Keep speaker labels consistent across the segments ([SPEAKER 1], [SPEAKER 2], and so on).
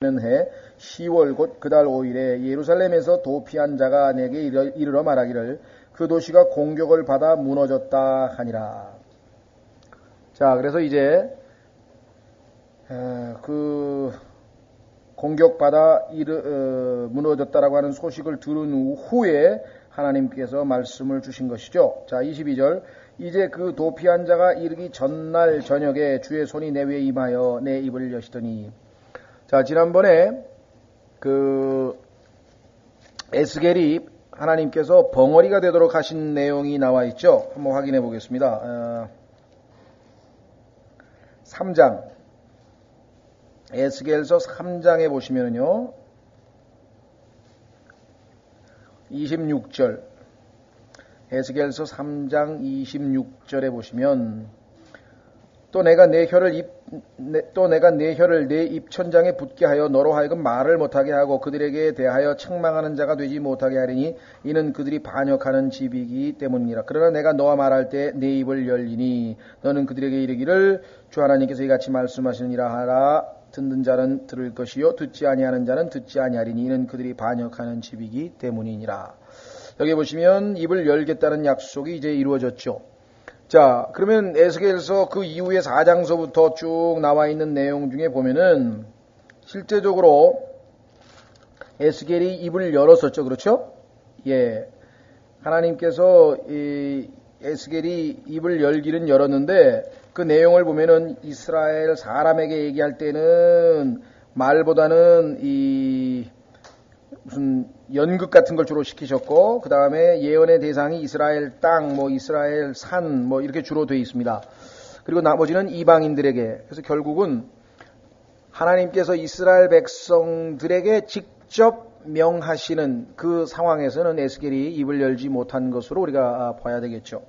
[SPEAKER 1] 해 10월 곧 그달 5일에 예루살렘에서 도피한 자가 내게 이르러 말하기를 그 도시가 공격을 받아 무너졌다 하니라. 자, 그래서 이제 그 공격받아 무너졌다라고 하는 소식을 들은 후에 하나님께서 말씀을 주신 것이죠. 자, 22절. 이제 그 도피한 자가 이르기 전날 저녁에 주의 손이 내 위에 임하여 내 입을 여시더니. 자, 지난번에 에스겔이 하나님께서 벙어리가 되도록 하신 내용이 나와 있죠. 한번 확인해 보겠습니다. 3장. 에스겔서 3장에 보시면요. 26절. 에스겔서 3장 26절에 보시면 또 내가 내 혀를 내 입천장에 붙게 하여 너로 하여금 말을 못하게 하고 그들에게 대하여 책망하는 자가 되지 못하게 하리니 이는 그들이 반역하는 집이기 때문이라. 그러나 내가 너와 말할 때 내 입을 열리니 너는 그들에게 이르기를 주 하나님께서 이같이 말씀하시느니라 하라. 듣는 자는 들을 것이요 듣지 아니하는 자는 듣지 아니하리니 이는 그들이 반역하는 집이기 때문이니라. 여기 보시면 입을 열겠다는 약속이 이제 이루어졌죠. 자, 그러면 에스겔서 그 이후에 4장서부터 쭉 나와 있는 내용 중에 보면은 실제적으로 에스겔이 입을 열었었죠. 그렇죠? 예. 하나님께서 에스겔이 입을 열기는 열었는데 그 내용을 보면은 이스라엘 사람에게 얘기할 때는 말보다는 무슨 연극 같은 걸 주로 시키셨고, 그 다음에 예언의 대상이 이스라엘 땅, 이스라엘 산, 이렇게 주로 되어 있습니다. 그리고 나머지는 이방인들에게. 그래서 결국은 하나님께서 이스라엘 백성들에게 직접 명하시는 그 상황에서는 에스겔이 입을 열지 못한 것으로 우리가 봐야 되겠죠.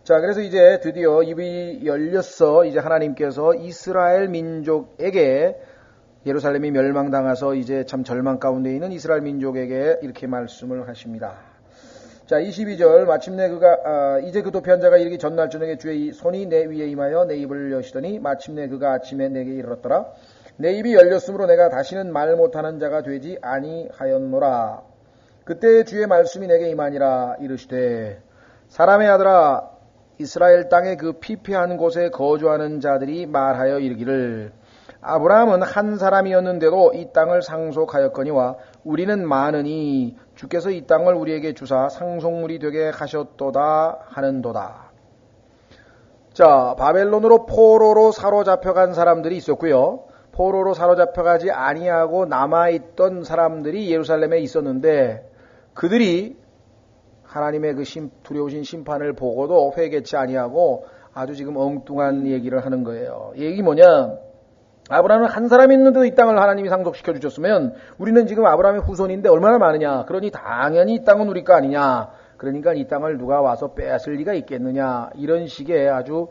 [SPEAKER 1] 자, 그래서 이제 드디어 입이 열렸어. 이제 하나님께서 이스라엘 민족에게 예루살렘이 멸망당해서 이제 참 절망 가운데 있는 이스라엘 민족에게 이렇게 말씀을 하십니다. 자, 22절. 마침내 이제 그 도피한 자가 이르기 전날 저녁에 주의 손이 내 위에 임하여 내 입을 여시더니 마침내 그가 아침에 내게 이르렀더라. 내 입이 열렸으므로 내가 다시는 말 못하는 자가 되지 아니하였노라. 그때 주의 말씀이 내게 임하니라. 이르시되 사람의 아들아, 이스라엘 땅의 그 피폐한 곳에 거주하는 자들이 말하여 이르기를 아브라함은 한 사람이었는데도 이 땅을 상속하였거니와 우리는 많으니 주께서 이 땅을 우리에게 주사 상속물이 되게 하셨도다 하는도다. 자, 바벨론으로 포로로 사로잡혀간 사람들이 있었고요. 포로로 사로잡혀가지 아니하고 남아있던 사람들이 예루살렘에 있었는데 그들이 하나님의 그 두려우신 심판을 보고도 회개치 아니하고 아주 지금 엉뚱한 얘기를 하는 거예요. 얘기 뭐냐? 아브라함은 한 사람이 있는데도 이 땅을 하나님이 상속시켜 주셨으면 우리는 지금 아브라함의 후손인데 얼마나 많으냐. 그러니 당연히 이 땅은 우리 거 아니냐. 그러니까 이 땅을 누가 와서 빼앗을 리가 있겠느냐. 이런 식의 아주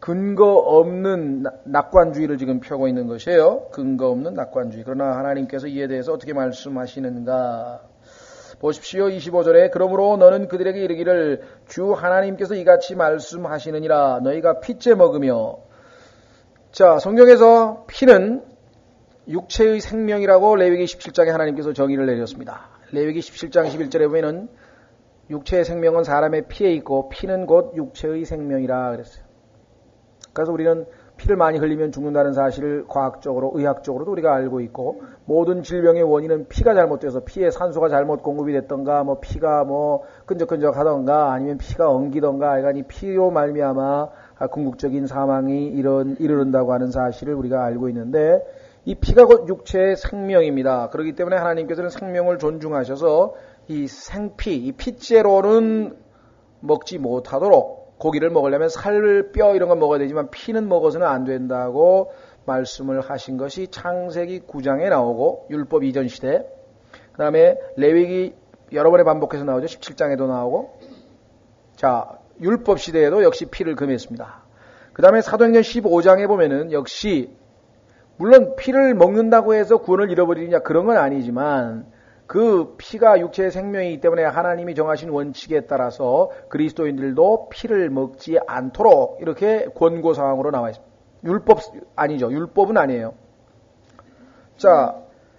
[SPEAKER 1] 근거 없는 낙관주의를 지금 펴고 있는 것이에요. 근거 없는 낙관주의. 그러나 하나님께서 이에 대해서 어떻게 말씀하시는가. 보십시오. 25절에 그러므로 너는 그들에게 이르기를 주 하나님께서 이같이 말씀하시느니라. 너희가 피째 먹으며. 자, 성경에서 피는 육체의 생명이라고 레위기 17장에 하나님께서 정의를 내렸습니다. 레위기 17장 11절에 보면은 육체의 생명은 사람의 피에 있고 피는 곧 육체의 생명이라 그랬어요. 그래서 우리는 피를 많이 흘리면 죽는다는 사실을 과학적으로, 의학적으로도 우리가 알고 있고 모든 질병의 원인은 피가 잘못돼서 피에 산소가 잘못 공급이 됐던가 피가 끈적끈적하던가 아니면 피가 엉기던가 하여간 이 피로 말미암아 궁극적인 사망이 이르른다고 하는 사실을 우리가 알고 있는데 이 피가 곧 육체의 생명입니다. 그렇기 때문에 하나님께서는 생명을 존중하셔서 이 생피, 이 피째로는 먹지 못하도록 고기를 먹으려면 살, 뼈 이런 건 먹어야 되지만 피는 먹어서는 안 된다고 말씀을 하신 것이 창세기 9장에 나오고 율법 이전 시대, 그 다음에 레위기 여러 번에 반복해서 나오죠. 17장에도 나오고. 자, 율법 시대에도 역시 피를 금했습니다. 그 다음에 사도행전 15장에 보면은 역시 물론 피를 먹는다고 해서 구원을 잃어버리느냐 그런 건 아니지만 그 피가 육체의 생명이기 때문에 하나님이 정하신 원칙에 따라서 그리스도인들도 피를 먹지 않도록 이렇게 권고사항으로 나와 있습니다. 율법 아니죠. 율법은 아니에요. 자,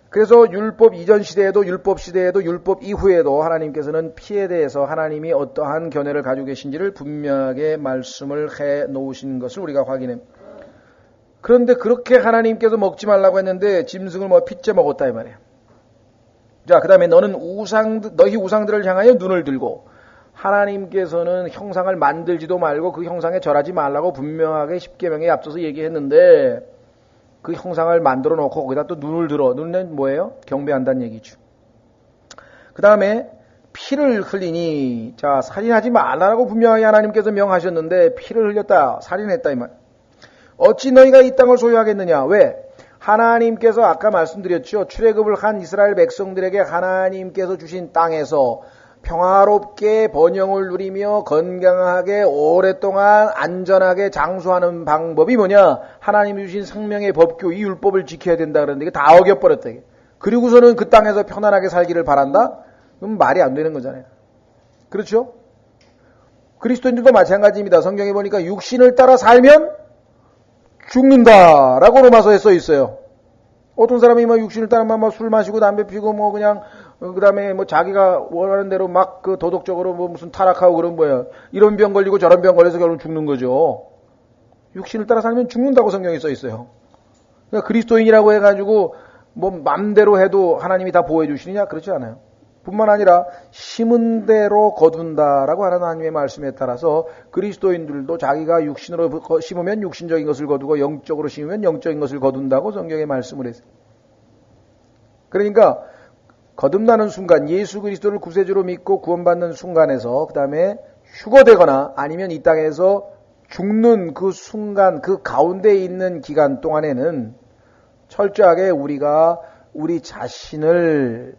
[SPEAKER 1] 그래서 율법 이전 시대에도 율법 시대에도 율법 이후에도 하나님께서는 피에 대해서 하나님이 어떠한 견해를 가지고 계신지를 분명하게 말씀을 해 놓으신 것을 우리가 확인해. 그런데 그렇게 하나님께서 먹지 말라고 했는데 짐승을 뭐 핏째 먹었다 이 말이야. 자, 그 다음에 너희 우상들을 향하여 눈을 들고, 하나님께서는 형상을 만들지도 말고 그 형상에 절하지 말라고 분명하게 십계명에 앞서서 얘기했는데 그 형상을 만들어 놓고 거기다 또 눈을 들어. 눈은 뭐예요? 경배한다는 얘기죠. 그 다음에 피를 흘리니, 자, 살인하지 말라고 분명하게 하나님께서 명하셨는데 피를 흘렸다, 살인했다 이 말. 어찌 너희가 이 땅을 소유하겠느냐? 왜? 하나님께서 아까 말씀드렸죠. 출애굽을 한 이스라엘 백성들에게 하나님께서 주신 땅에서 평화롭게 번영을 누리며 건강하게 오랫동안 안전하게 장수하는 방법이 뭐냐? 하나님이 주신 생명의 법규, 이 율법을 지켜야 된다 그러는데 이게 다 어겨버렸다. 그리고서는 그 땅에서 편안하게 살기를 바란다? 그럼 말이 안 되는 거잖아요. 그렇죠? 그리스도인들도 마찬가지입니다. 성경에 보니까 육신을 따라 살면 죽는다라고 로마서에 써 있어요. 어떤 사람이 뭐 육신을 따라 막 술 마시고 담배 피고 뭐 그냥 그다음에 뭐 자기가 원하는 대로 막 그 도덕적으로 뭐 무슨 타락하고 그런 거야. 이런 병 걸리고 저런 병 걸려서 결국 죽는 거죠. 육신을 따라 살면 죽는다고 성경에 써 있어요. 그러니까 그리스도인이라고 해가지고 뭐 맘대로 해도 하나님이 다 보호해 주시느냐? 그렇지 않아요. 뿐만 아니라 심은 대로 거둔다라고 하나님의 말씀에 따라서 그리스도인들도 자기가 육신으로 심으면 육신적인 것을 거두고 영적으로 심으면 영적인 것을 거둔다고 성경에 말씀을 했어요. 그러니까 거듭나는 순간, 예수 그리스도를 구세주로 믿고 구원받는 순간에서 그 다음에 휴거되거나 아니면 이 땅에서 죽는 그 순간, 그 가운데 있는 기간 동안에는 철저하게 우리가 우리 자신을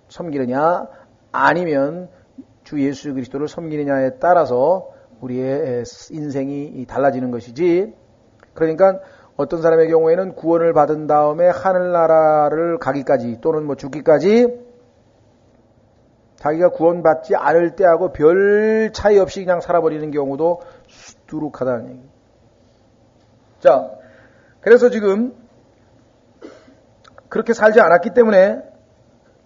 [SPEAKER 1] 섬기느냐 아니면 주 예수 그리스도를 섬기느냐에 따라서 우리의 인생이 달라지는 것이지. 그러니까 어떤 사람의 경우에는 구원을 받은 다음에 하늘나라를 가기까지 또는 뭐 죽기까지 자기가 구원받지 않을 때하고 별 차이 없이 그냥 살아버리는 경우도 수두룩하다는 얘기. 자, 그래서 지금 그렇게 살지 않았기 때문에,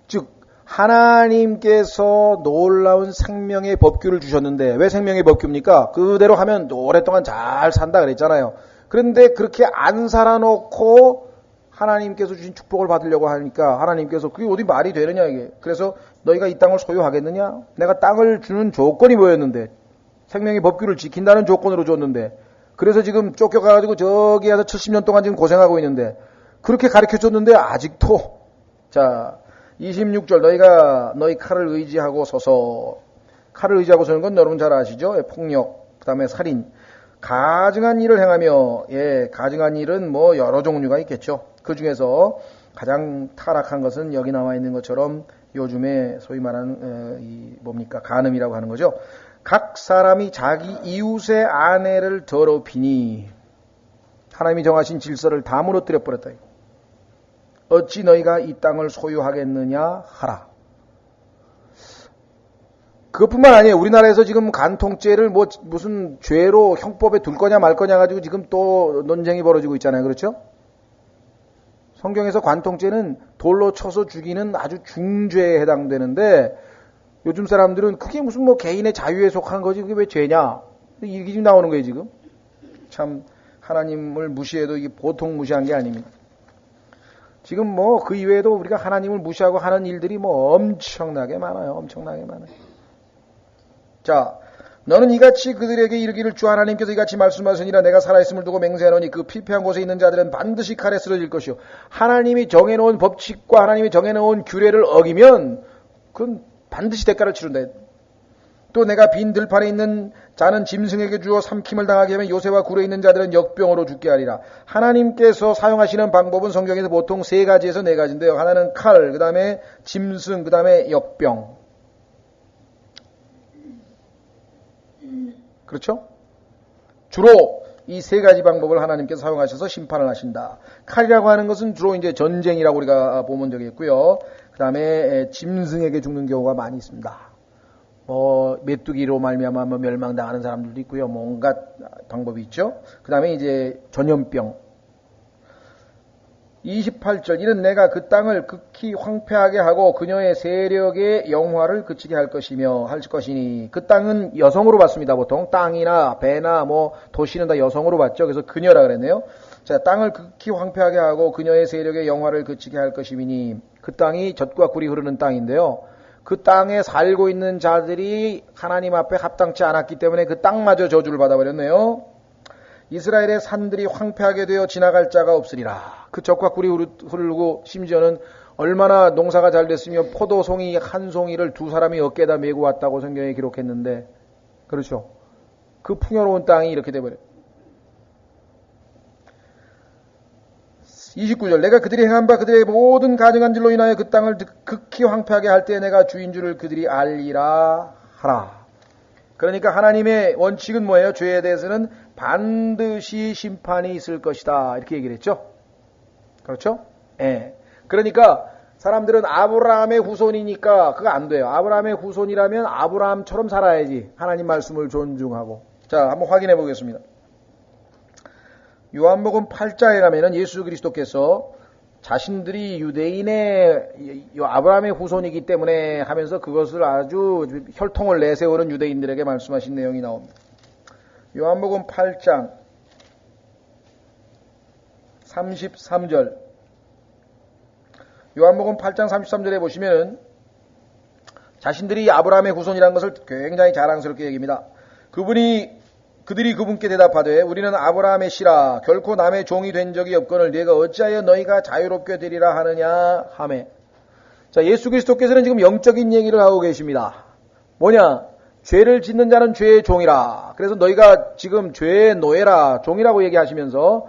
[SPEAKER 1] 즉 하나님께서 놀라운 생명의 법규를 주셨는데, 왜 생명의 법규입니까? 그대로 하면 오랫동안 잘 산다 그랬잖아요. 그런데 그렇게 안 살아놓고 하나님께서 주신 축복을 받으려고 하니까 하나님께서 그게 어디 말이 되느냐 이게. 그래서 너희가 이 땅을 소유하겠느냐? 내가 땅을 주는 조건이 뭐였는데, 생명의 법규를 지킨다는 조건으로 줬는데, 그래서 지금 쫓겨가가지고 저기 가서 70년 동안 지금 고생하고 있는데, 그렇게 가르쳐줬는데 아직도. 자, 26절 너희가 너희 칼을 의지하고 서서, 칼을 의지하고 서는 건 여러분 잘 아시죠? 폭력, 그 다음에 살인, 가증한 일을 행하며, 가증한 일은 뭐 여러 종류가 있겠죠. 그 중에서 가장 타락한 것은 여기 나와 있는 것처럼 요즘에 소위 말하는 간음이라고 하는 거죠. 각 사람이 자기 이웃의 아내를 더럽히니 하나님이 정하신 질서를 다 무너뜨려 버렸다. 어찌 너희가 이 땅을 소유하겠느냐 하라. 그것뿐만 아니에요. 우리나라에서 지금 간통죄를 뭐 무슨 죄로 형법에 둘 거냐 말 거냐 가지고 지금 또 논쟁이 벌어지고 있잖아요. 그렇죠? 성경에서 관통죄는 돌로 쳐서 죽이는 아주 중죄에 해당되는데, 요즘 사람들은 그게 무슨 뭐 개인의 자유에 속한 거지 그게 왜 죄냐? 이게 지금 나오는 거예요 지금. 참 하나님을 무시해도 이게 보통 무시한 게 아닙니다. 지금 뭐 그 이외에도 우리가 하나님을 무시하고 하는 일들이 뭐 엄청나게 많아요. 엄청나게 많아요. 자, 너는 이같이 그들에게 이르기를 주 하나님께서 이같이 말씀하시니라 내가 살아있음을 두고 맹세하노니 그 피폐한 곳에 있는 자들은 반드시 칼에 쓰러질 것이요. 하나님이 정해놓은 법칙과 하나님이 정해놓은 규례를 어기면 그건 반드시 대가를 치른다. 또 내가 빈 들판에 있는 자는 짐승에게 주어 삼킴을 당하게 하면 요새와 굴에 있는 자들은 역병으로 죽게 하리라. 하나님께서 사용하시는 방법은 성경에서 보통 3가지에서 4가지인데요. 하나는 칼, 그 다음에 짐승, 그 다음에 역병. 그렇죠? 주로 이 3가지 방법을 하나님께서 사용하셔서 심판을 하신다. 칼이라고 하는 것은 주로 이제 전쟁이라고 우리가 보면 되겠고요. 그 다음에 짐승에게 죽는 경우가 많이 있습니다. 뭐 메뚜기로 말미암아 멸망당하는 사람들도 있고요. 뭐 온갖 방법이 있죠. 그 다음에 이제 전염병. 28절 이는 내가 그 땅을 극히 황폐하게 하고 그녀의 세력의 영화를 그치게 할 것이니 그 땅은 여성으로 봤습니다. 보통 땅이나 배나 뭐 도시는 다 여성으로 봤죠. 그래서 그녀라 그랬네요. 자, 땅을 극히 황폐하게 하고 그녀의 세력의 영화를 그치게 할 것이니 그 땅이 젖과 꿀이 흐르는 땅인데요. 그 땅에 살고 있는 자들이 하나님 앞에 합당치 않았기 때문에 그 땅마저 저주를 받아버렸네요. 이스라엘의 산들이 황폐하게 되어 지나갈 자가 없으리라. 그 젖과 꿀이 흐르고 심지어는 얼마나 농사가 잘 됐으며 포도송이 한 송이를 두 사람이 어깨에다 메고 왔다고 성경에 기록했는데, 그렇죠. 그 풍요로운 땅이 이렇게 돼버려요. 29절 내가 그들이 행한 바 그들의 모든 가증한 질로 인하여 그 땅을 극히 황폐하게 할 때 내가 주인 줄을 그들이 알리라 하라. 그러니까 하나님의 원칙은 뭐예요? 죄에 대해서는 반드시 심판이 있을 것이다. 이렇게 얘기를 했죠. 그렇죠? 예. 그러니까 사람들은 아브라함의 후손이니까 그거 안 돼요. 아브라함의 후손이라면 아브라함처럼 살아야지. 하나님 말씀을 존중하고. 자, 한번 확인해 보겠습니다. 요한복음 8장에 가면은 예수 그리스도께서 자신들이 유대인의 아브라함의 후손이기 때문에 하면서 그것을 아주 혈통을 내세우는 유대인들에게 말씀하신 내용이 나옵니다. 요한복음 8장 33절 요한복음 8장 33절에 보시면은 자신들이 아브라함의 후손이라는 것을 굉장히 자랑스럽게 얘기합니다. 그들이 그분께 대답하되 우리는 아브라함의 씨라 결코 남의 종이 된 적이 없거늘 네가 어찌하여 너희가 자유롭게 되리라 하느냐 하매. 자, 예수 그리스도께서는 지금 영적인 얘기를 하고 계십니다. 뭐냐? 죄를 짓는 자는 죄의 종이라. 그래서 너희가 지금 죄의 노예라, 종이라고 얘기하시면서,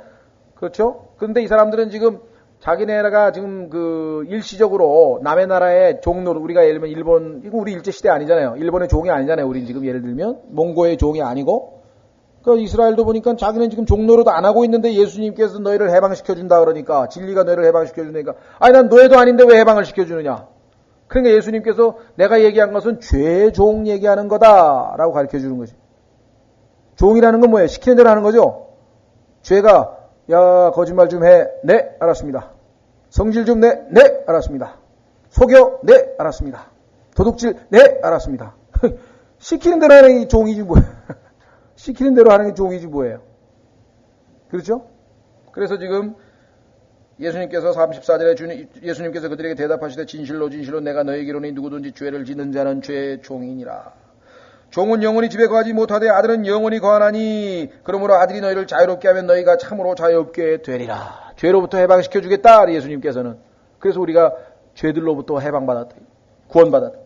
[SPEAKER 1] 그렇죠? 그런데 이 사람들은 지금 자기네가 지금 그 일시적으로 남의 나라의 종노릇, 우리가 예를 들면 일본, 이거 우리 일제시대 아니잖아요. 일본의 종이 아니잖아요. 우리 지금 예를 들면 몽고의 종이 아니고. 그 이스라엘도 보니까 자기는 지금 종노릇 안 하고 있는데 예수님께서 너희를 해방시켜준다 그러니까, 진리가 너희를 해방시켜주니까, 아니 난 노예도 아닌데 왜 해방을 시켜주느냐. 그러니까 예수님께서 내가 얘기한 것은 죄의 종 얘기하는 거다라고 가르쳐주는 거지. 종이라는 건 뭐예요? 시키는 대로 하는 거죠. 죄가 야 거짓말 좀 해. 네 알았습니다. 성질 좀 내. 네 알았습니다. 속여. 네 알았습니다. 도둑질. 네 알았습니다. 시키는 대로 하는 게 종이지 뭐예요. 시키는 대로 하는 게 종이지 뭐예요. 그렇죠? 그래서 지금 예수님께서 34절에 예수님께서 그들에게 대답하시되 진실로 내가 너희에게 이르노니 누구든지 죄를 짓는 자는 죄의 종이니라. 종은 영원히 집에 거하지 못하되 아들은 영원히 거하나니 그러므로 아들이 너희를 자유롭게 하면 너희가 참으로 자유롭게 되리라. 죄로부터 해방시켜 주겠다. 예수님께서는. 그래서 우리가 죄들로부터 해방받았다. 구원받았다.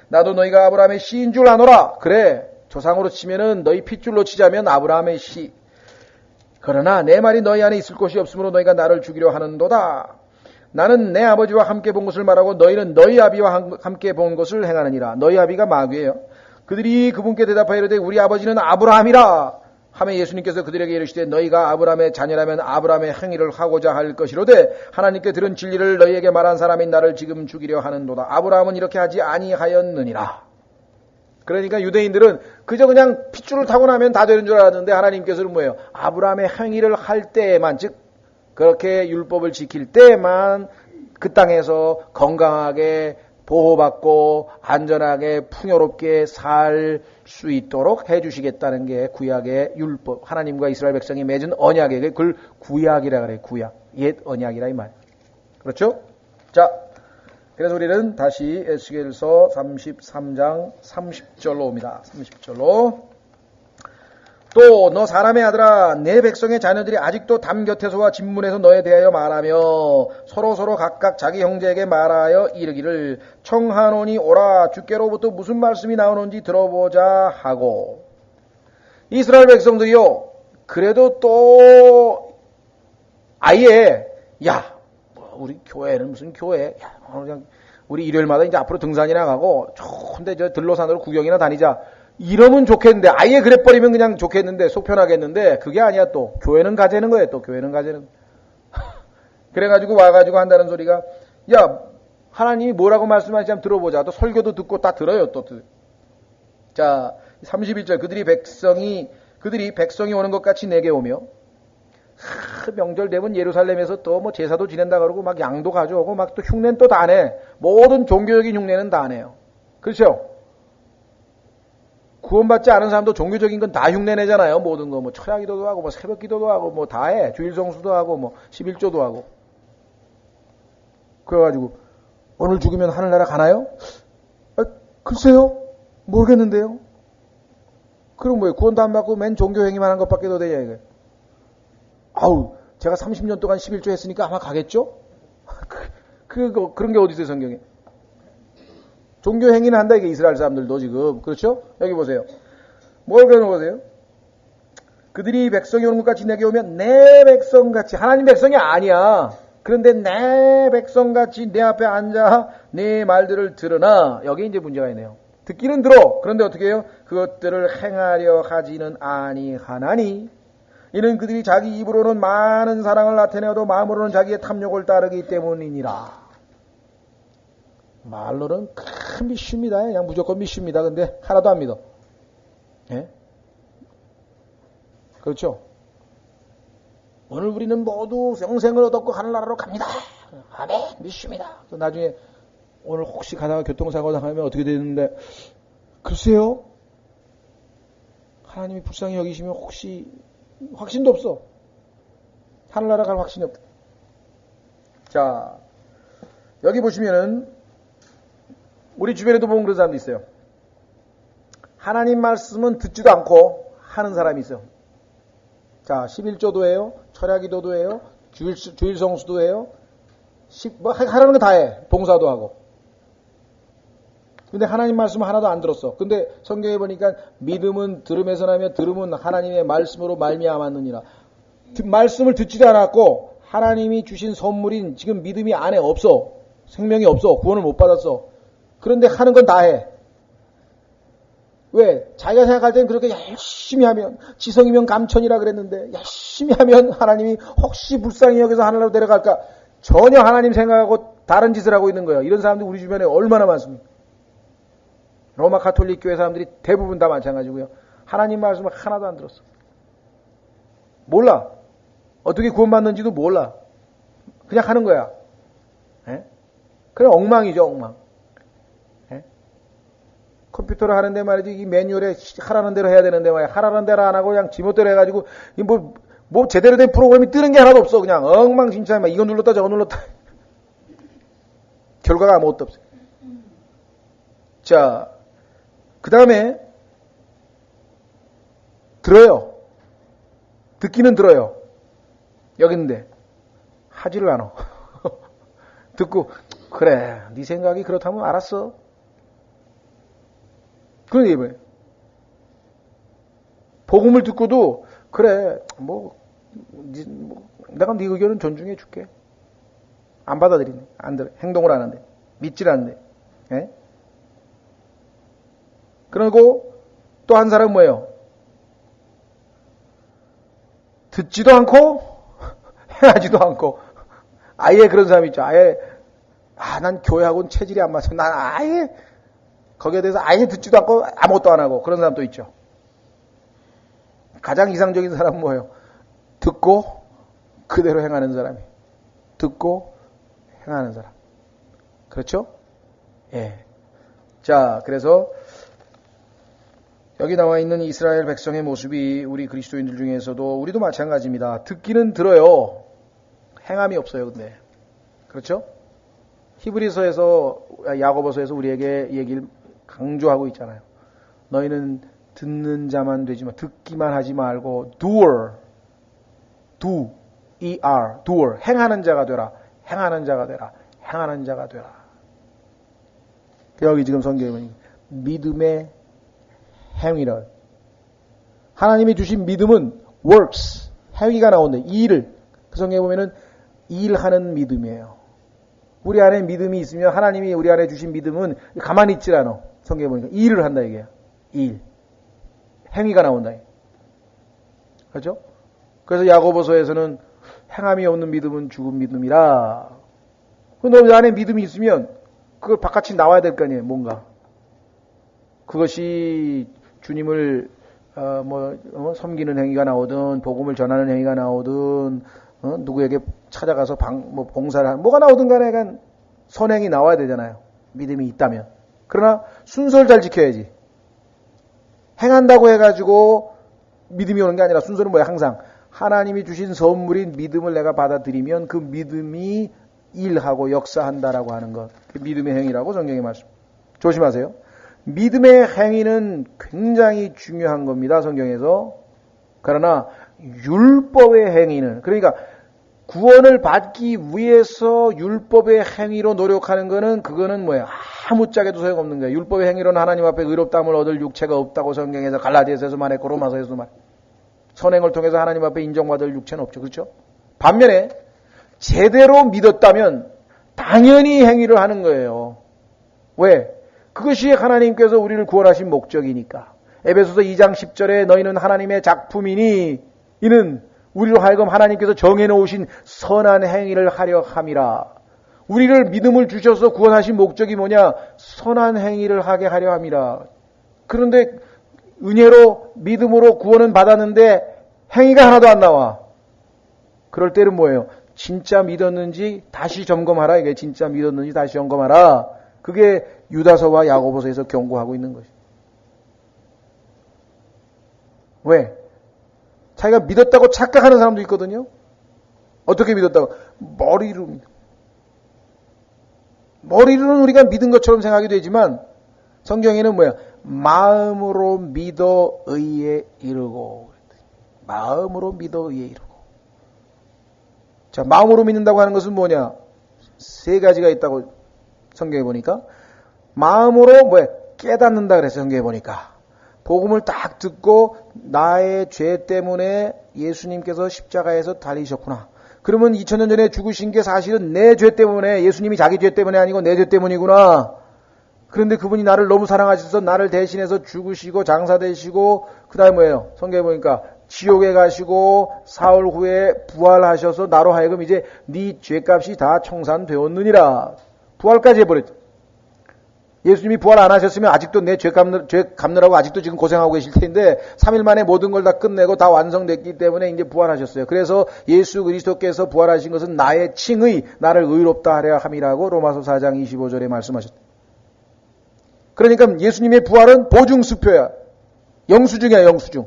[SPEAKER 1] 나도 너희가 아브라함의 씨인 줄 아노라. 그래. 조상으로 치면은 너희 핏줄로 치자면 아브라함의 씨. 그러나 내 말이 너희 안에 있을 곳이 없으므로 너희가 나를 죽이려 하는도다. 나는 내 아버지와 함께 본 것을 말하고 너희는 너희 아비와 함께 본 것을 행하느니라. 너희 아비가 마귀예요. 그들이 그분께 대답하여 이르되 우리 아버지는 아브라함이라 하며 예수님께서 그들에게 이르시되 너희가 아브라함의 자녀라면 아브라함의 행위를 하고자 할 것이로되 하나님께 들은 진리를 너희에게 말한 사람이 나를 지금 죽이려 하는도다. 아브라함은 이렇게 하지 아니하였느니라. 그러니까 유대인들은 그저 그냥 핏줄을 타고 나면 다 되는 줄 알았는데 하나님께서는 뭐예요? 아브라함의 행위를 할 때에만, 즉 그렇게 율법을 지킬 때에만 그 땅에서 건강하게 보호받고 안전하게 풍요롭게 살 수 있도록 해주시겠다는 게 구약의 율법, 하나님과 이스라엘 백성이 맺은 언약에 그걸 구약이라 그래요. 구약, 옛 언약이라 이 말. 그렇죠? 자, 그래서 우리는 다시 에스겔서 33장 30절로 옵니다. 30절로. 또 너 사람의 아들아 내 백성의 자녀들이 아직도 담 곁에서와 집문에서 너에 대하여 말하며 서로 각각 자기 형제에게 말하여 이르기를 청하노니 오라 주께로부터 무슨 말씀이 나오는지 들어보자 하고. 이스라엘 백성들이요 그래도 또 아예 야 우리 교회는 무슨 교회 야 그냥 우리 일요일마다 이제 앞으로 등산이나 가고 좋은데 저 들로산으로 구경이나 다니자 이러면 좋겠는데 아예 그래버리면 그냥 좋겠는데 속편하겠는데 그게 아니야. 또 교회는 가재는 거예요. 또 교회는 가재는 그래가지고 와가지고 한다는 소리가 야 하나님이 뭐라고 말씀하시지 한번 들어보자. 또 설교도 듣고 다 들어요. 또 자 31절 그들이 백성이 오는 것 같이 내게 오며 명절 되면 예루살렘에서 또 뭐 제사도 지낸다 그러고 막 양도 가져오고 막 또 흉내는 또 다 내. 모든 종교적인 흉내는 다 내요. 그렇죠? 구원받지 않은 사람도 종교적인 건 다 흉내내잖아요. 모든 거 뭐 철야기도도 하고 뭐 새벽기도도 하고 뭐 다 해. 주일성수도 하고 뭐 11조도 하고. 그래가지고 오늘 죽으면 하늘나라 가나요? 글쎄요. 모르겠는데요. 그럼 뭐예요? 구원도 안 받고 맨 종교 행위만 한 것밖에 더 되냐 이거. 아우, 제가 30년 동안 11조 했으니까 아마 가겠죠? 그런 게 어디 있어요, 성경에? 종교 행위는 한다, 이게 이스라엘 사람들도 지금. 그렇죠? 여기 보세요. 뭘 그려놓으세요? 그들이 백성이 오는 것 같이 내게 오면 내 백성같이, 하나님 백성이 아니야. 그런데 내 백성같이 내 앞에 앉아 내 말들을 들으나, 여기 이제 문제가 있네요. 듣기는 들어. 그런데 어떻게 해요? 그것들을 행하려 하지는 아니하나니, 이는 그들이 자기 입으로는 많은 사랑을 나타내어도 마음으로는 자기의 탐욕을 따르기 때문이니라. 말로는 큰 믿습니다. 그냥 무조건 믿습니다. 근데 하나도 안 믿어. 예? 그렇죠? 오늘 우리는 모두 영생을 얻었고 하늘나라로 갑니다. 아멘, 믿습니다. 나중에 오늘 혹시 가다가 교통사고 당하면 어떻게 되는데, 글쎄요? 하나님이 불쌍히 여기시면 혹시 확신도 없어. 하늘나라 갈 확신이 없다. 자, 여기 보시면은 우리 주변에도 보면 그런 사람도 있어요. 하나님 말씀은 듣지도 않고 하는 사람이 있어요. 자, 11조도 해요. 철야기도도 해요. 주일성수도 해요. 뭐 하라는 거 다 해. 봉사도 하고. 근데 하나님 말씀 하나도 안 들었어. 근데 성경에 보니까 믿음은 들음에서 나며 들음은 하나님의 말씀으로 말미암았느니라. 말씀을 듣지도 않았고 하나님이 주신 선물인 지금 믿음이 안에 없어. 생명이 없어. 구원을 못 받았어. 그런데 하는 건 다 해. 왜? 자기가 생각할 때는 그렇게 열심히 하면, 지성이면 감천이라 그랬는데 열심히 하면 하나님이 혹시 불쌍히 여기서 하늘나라로 데려갈까? 전혀 하나님 생각하고 다른 짓을 하고 있는 거예요. 이런 사람들이 우리 주변에 얼마나 많습니까? 로마 가톨릭 교회 사람들이 대부분 다 마찬가지고요. 하나님 말씀을 하나도 안 들었어. 몰라. 어떻게 구원받는지도 몰라. 그냥 하는 거야. 에? 그래, 엉망이죠, 엉망. 에? 컴퓨터를 하는데 말이지, 이 매뉴얼에 하라는 대로 해야 되는데 말이야. 하라는 대로 안 하고 그냥 지멋대로 해가지고, 뭐 제대로 된 프로그램이 뜨는 게 하나도 없어. 그냥 엉망진창, 막 이거 눌렀다 저거 눌렀다. 결과가 아무것도 없어요. 자, 그 다음에 들어요. 듣기는 들어요. 여기 있는데 하지를 않아. 듣고 그래, 네 생각이 그렇다면 알았어. 그런 얘기 뭐예요? 복음을 듣고도 그래, 내가 네 의견은 존중해 줄게. 안 받아들이네. 안 들어. 행동을 안 한대. 믿질 않는데. 예? 그리고 또 한 사람은 뭐예요? 듣지도 않고 행하지도 않고. 아예 그런 사람이 있죠. 아예 난 교회하고는 체질이 안 맞아. 난 아예 거기에 대해서 아예 듣지도 않고 아무것도 안 하고. 그런 사람도 있죠. 가장 이상적인 사람은 뭐예요? 듣고 그대로 행하는 사람이. 듣고 행하는 사람. 그렇죠? 예. 자, 그래서 여기 나와 있는 이스라엘 백성의 모습이 우리 그리스도인들 중에서도 우리도 마찬가지입니다. 듣기는 들어요. 행함이 없어요, 근데. 그렇죠? 히브리서에서, 야고보서에서 우리에게 얘기를 강조하고 있잖아요. 너희는 듣는 자만 되지만 듣기만 하지 말고 doer, do, er, doer, 행하는 자가 되라. 행하는 자가 되라. 행하는 자가 되라. 여기 지금 성경에 보니 믿음의 행위를. 하나님이 주신 믿음은 works, 행위가 나오는데 일을. 그 성경에 보면은 일하는 믿음이에요. 우리 안에 믿음이 있으면 하나님이 우리 안에 주신 믿음은 가만히 있질 않아. 성경에 보니까 일을 한다 이게야. 일. 행위가 나온다. 그렇죠? 그래서 야고보서에서는 행함이 없는 믿음은 죽은 믿음이라. 너 안에 믿음이 있으면 그걸 바깥이 나와야 될 거 아니에요. 뭔가. 그것이 주님을 섬기는 행위가 나오든 복음을 전하는 행위가 나오든 누구에게 찾아가서 봉사를 하는 뭐가 나오든 간에 약간 선행이 나와야 되잖아요. 믿음이 있다면. 그러나 순서를 잘 지켜야지. 행한다고 해가지고 믿음이 오는 게 아니라 순서는 뭐야? 항상 하나님이 주신 선물인 믿음을 내가 받아들이면 그 믿음이 일하고 역사한다라고 하는 것. 그 믿음의 행위라고 성경의 말씀. 조심하세요. 믿음의 행위는 굉장히 중요한 겁니다. 성경에서. 그러나 율법의 행위는, 그러니까 구원을 받기 위해서 율법의 행위로 노력하는 거는 그거는 뭐예요? 아무짝에도 소용없는 거예요. 율법의 행위로는 하나님 앞에 의롭다함을 얻을 육체가 없다고 성경에서 갈라디아서에서 말했고 로마서에서도 말했고 선행을 통해서 하나님 앞에 인정받을 육체는 없죠. 그렇죠? 반면에 제대로 믿었다면 당연히 행위를 하는 거예요. 왜? 그것이 하나님께서 우리를 구원하신 목적이니까. 에베소서 2장 10절에 너희는 하나님의 작품이니 이는 우리로 하여금 하나님께서 정해놓으신 선한 행위를 하려 함이라. 우리를 믿음을 주셔서 구원하신 목적이 뭐냐? 선한 행위를 하게 하려 함이라. 그런데 은혜로 믿음으로 구원은 받았는데 행위가 하나도 안 나와. 그럴 때는 뭐예요? 진짜 믿었는지 다시 점검하라. 이게 진짜 믿었는지 다시 점검하라. 그게 유다서와 야고보서에서 경고하고 있는 것이죠. 왜? 자기가 믿었다고 착각하는 사람도 있거든요. 어떻게 믿었다고? 머리로 믿어. 머리로는 우리가 믿은 것처럼 생각이 되지만 성경에는 뭐야? 마음으로 믿어 의에 이르고. 마음으로 믿어 의에 이르고. 자, 마음으로 믿는다고 하는 것은 뭐냐? 세 가지가 있다고 성경에 보니까. 마음으로 뭐야? 깨닫는다 그랬어요. 성경에 보니까. 복음을 딱 듣고 나의 죄 때문에 예수님께서 십자가에서 달리셨구나. 그러면 2000년 전에 죽으신 게 사실은 내 죄 때문에, 예수님이 자기 죄 때문에 아니고 내 죄 때문이구나. 그런데 그분이 나를 너무 사랑하셔서 나를 대신해서 죽으시고 장사되시고 그 다음에 뭐예요? 성경에 보니까 지옥에 가시고 사흘 후에 부활하셔서 나로 하여금 이제 네 죄값이 다 청산되었느니라. 부활까지 해버렸죠. 예수님이 부활 안 하셨으면 아직도 내 죄 갚느라고 아직도 지금 고생하고 계실 텐데 3일 만에 모든 걸 다 끝내고 다 완성됐기 때문에 이제 부활하셨어요. 그래서 예수 그리스도께서 부활하신 것은 나의 칭의, 나를 의롭다 하려 함이라고 로마서 4장 25절에 말씀하셨다. 그러니까 예수님의 부활은 보증수표야. 영수증이야, 영수증.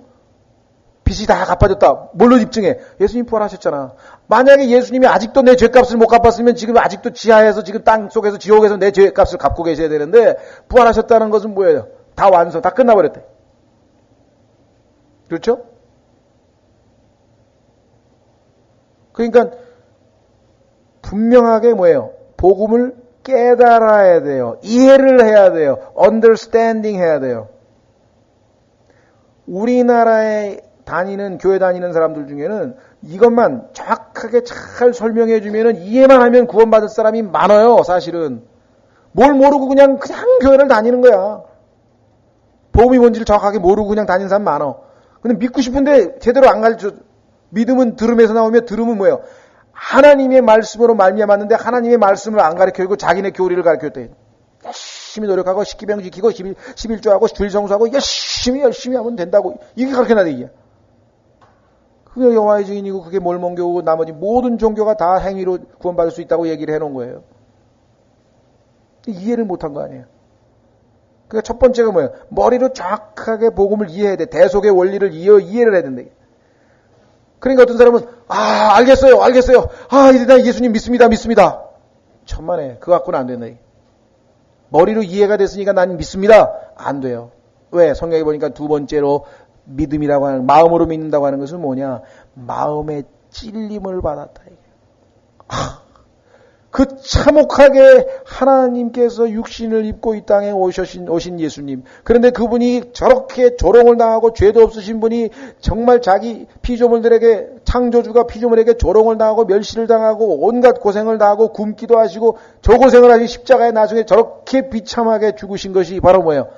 [SPEAKER 1] 빚이 다 갚아졌다. 뭘로 입증해? 예수님 부활하셨잖아. 만약에 예수님이 아직도 내 죄값을 못 갚았으면 지금 아직도 지하에서 지금 땅 속에서 지옥에서 내 죄값을 갚고 계셔야 되는데 부활하셨다는 것은 뭐예요? 다 완성, 다 끝나버렸대. 그렇죠? 그러니까 분명하게 뭐예요? 복음을 깨달아야 돼요. 이해를 해야 돼요. understanding 해야 돼요. 우리나라에 다니는, 교회 다니는 사람들 중에는 이것만 정확하게 잘 설명해 주면은 이해만 하면 구원받을 사람이 많아요, 사실은. 뭘 모르고 그냥 교회를 다니는 거야. 복음이 뭔지를 정확하게 모르고 그냥 다니는 사람 많아. 근데 믿고 싶은데 제대로 안 가르쳐. 믿음은 들음에서 나오며 들음은 뭐예요? 하나님의 말씀으로 말미암았는데 하나님의 말씀을 안 가르쳐주고 자기네 교리를 가르쳤대. 열심히 노력하고 식기병 지키고 11조하고 주일 성수하고 열심히 하면 된다고. 이게 가르쳐놔야 돼, 이게. 그게 여호와의 증인이고 그게 몰몬교고 나머지 모든 종교가 다 행위로 구원받을 수 있다고 얘기를 해놓은 거예요. 이해를 못한 거 아니에요. 그러니까 첫 번째가 뭐예요? 머리로 정확하게 복음을 이해해야 돼. 대속의 원리를 이해를 해야 된다. 그러니까 어떤 사람은 알겠어요. 이제 나 예수님 믿습니다. 천만에 그거 갖고는 안 된다. 머리로 이해가 됐으니까 난 믿습니다. 안 돼요. 왜? 성경에 보니까 두 번째로 믿음이라고 하는, 마음으로 믿는다고 하는 것은 뭐냐? 마음의 찔림을 받았다. 그 참혹하게 하나님께서 육신을 입고 이 땅에 오신 예수님. 그런데 그분이 저렇게 조롱을 당하고 죄도 없으신 분이 정말 자기 피조물들에게, 창조주가 피조물에게 조롱을 당하고 멸시를 당하고 온갖 고생을 당하고 굶기도 하시고 저 고생을 하신 십자가에 나중에 저렇게 비참하게 죽으신 것이 바로 뭐예요?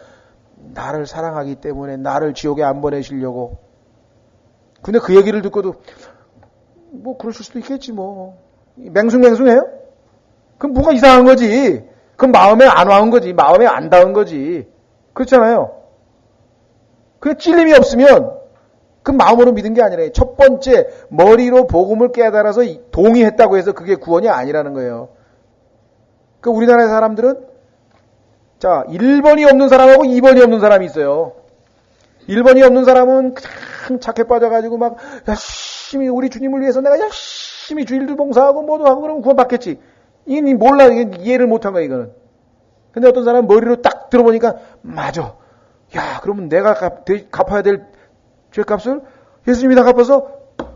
[SPEAKER 1] 나를 사랑하기 때문에 나를 지옥에 안 보내시려고. 근데 그 얘기를 듣고도 뭐 그러실 수도 있겠지 뭐. 맹숭맹숭해요? 그럼 뭐가 이상한 거지. 그럼 마음에 안 와온 거지. 마음에 안 닿은 거지. 그렇잖아요. 그 찔림이 없으면 그 마음으로 믿은 게 아니라 첫 번째 머리로 복음을 깨달아서 동의했다고 해서 그게 구원이 아니라는 거예요. 그 우리나라의 사람들은 자 1번이 없는 사람하고 2번이 없는 사람이 있어요. 1번이 없는 사람은 그냥 착해 빠져가지고 막 열심히 우리 주님을 위해서 내가 열심히 주일도 봉사하고 뭐도 하고 그러면 구원 받겠지. 이게 몰라. 이게 이해를 못한 거야 이거는. 근데 어떤 사람은 머리로 딱 들어보니까 맞아. 야 그러면 내가 갚아야 될 죄값을 예수님이 다 갚아서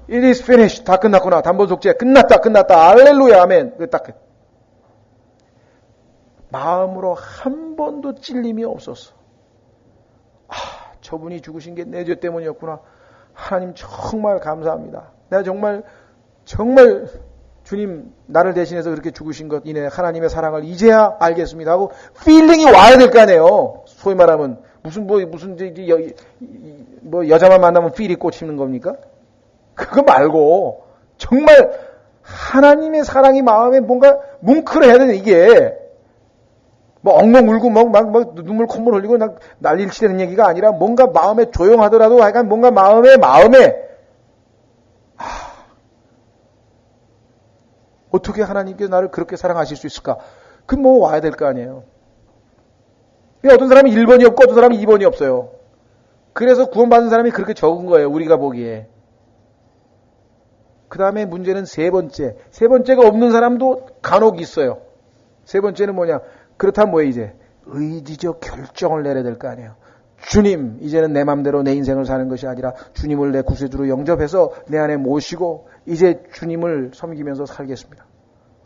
[SPEAKER 1] it is finished. 다 끝났구나. 단번속죄 끝났다. 할렐루야 아멘. 딱 마음으로 한 번도 찔림이 없었어. 저분이 죽으신 게 내 죄 때문이었구나. 하나님 정말 감사합니다. 내가 정말 주님 나를 대신해서 그렇게 죽으신 것 이내 하나님의 사랑을 이제야 알겠습니다 하고 필링이 와야 될 거 아니에요. 소위 말하면 무슨 여자만 만나면 필이 꽂히는 겁니까? 그거 말고 정말 하나님의 사랑이 마음에 뭔가 뭉클해야 되는 이게 뭐 엉엉 울고 막 눈물 콧물 흘리고 난리를 치려는 얘기가 아니라 뭔가 마음에 조용하더라도 약간 뭔가 마음에 어떻게 하나님께서 나를 그렇게 사랑하실 수 있을까? 그 뭐 와야 될 거 아니에요. 어떤 사람이 1번이 없고 어떤 사람이 2번이 없어요. 그래서 구원받은 사람이 그렇게 적은 거예요. 우리가 보기에. 그 다음에 문제는 세 번째가 없는 사람도 간혹 있어요. 세 번째는 뭐냐? 그렇다면 뭐예요 이제? 의지적 결정을 내려야 될 거 아니에요. 주님, 이제는 내 맘대로 내 인생을 사는 것이 아니라 주님을 내 구세주로 영접해서 내 안에 모시고 이제 주님을 섬기면서 살겠습니다.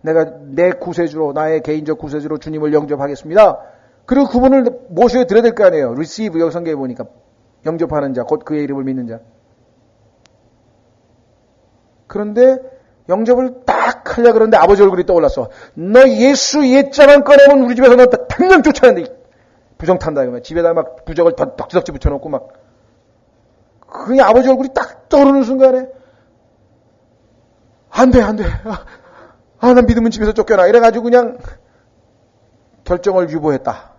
[SPEAKER 1] 내가 내 구세주로, 나의 개인적 구세주로 주님을 영접하겠습니다. 그리고 그분을 모셔 드려야 될 거 아니에요. receive, 여기 성경에 보니까 영접하는 자, 곧 그의 이름을 믿는 자. 그런데 영접을 딱 하려고 그러는데 아버지 얼굴이 떠올랐어. 너 예수 옛자만 꺼내면 우리 집에서 너 당장 쫓아낸다. 부정 탄다. 집에다 막 부적을 덕지덕지 붙여놓고 막. 그냥 아버지 얼굴이 딱 떠오르는 순간에 안 돼. 난 믿으면 집에서 쫓겨나. 이래가지고 그냥 결정을 유보했다.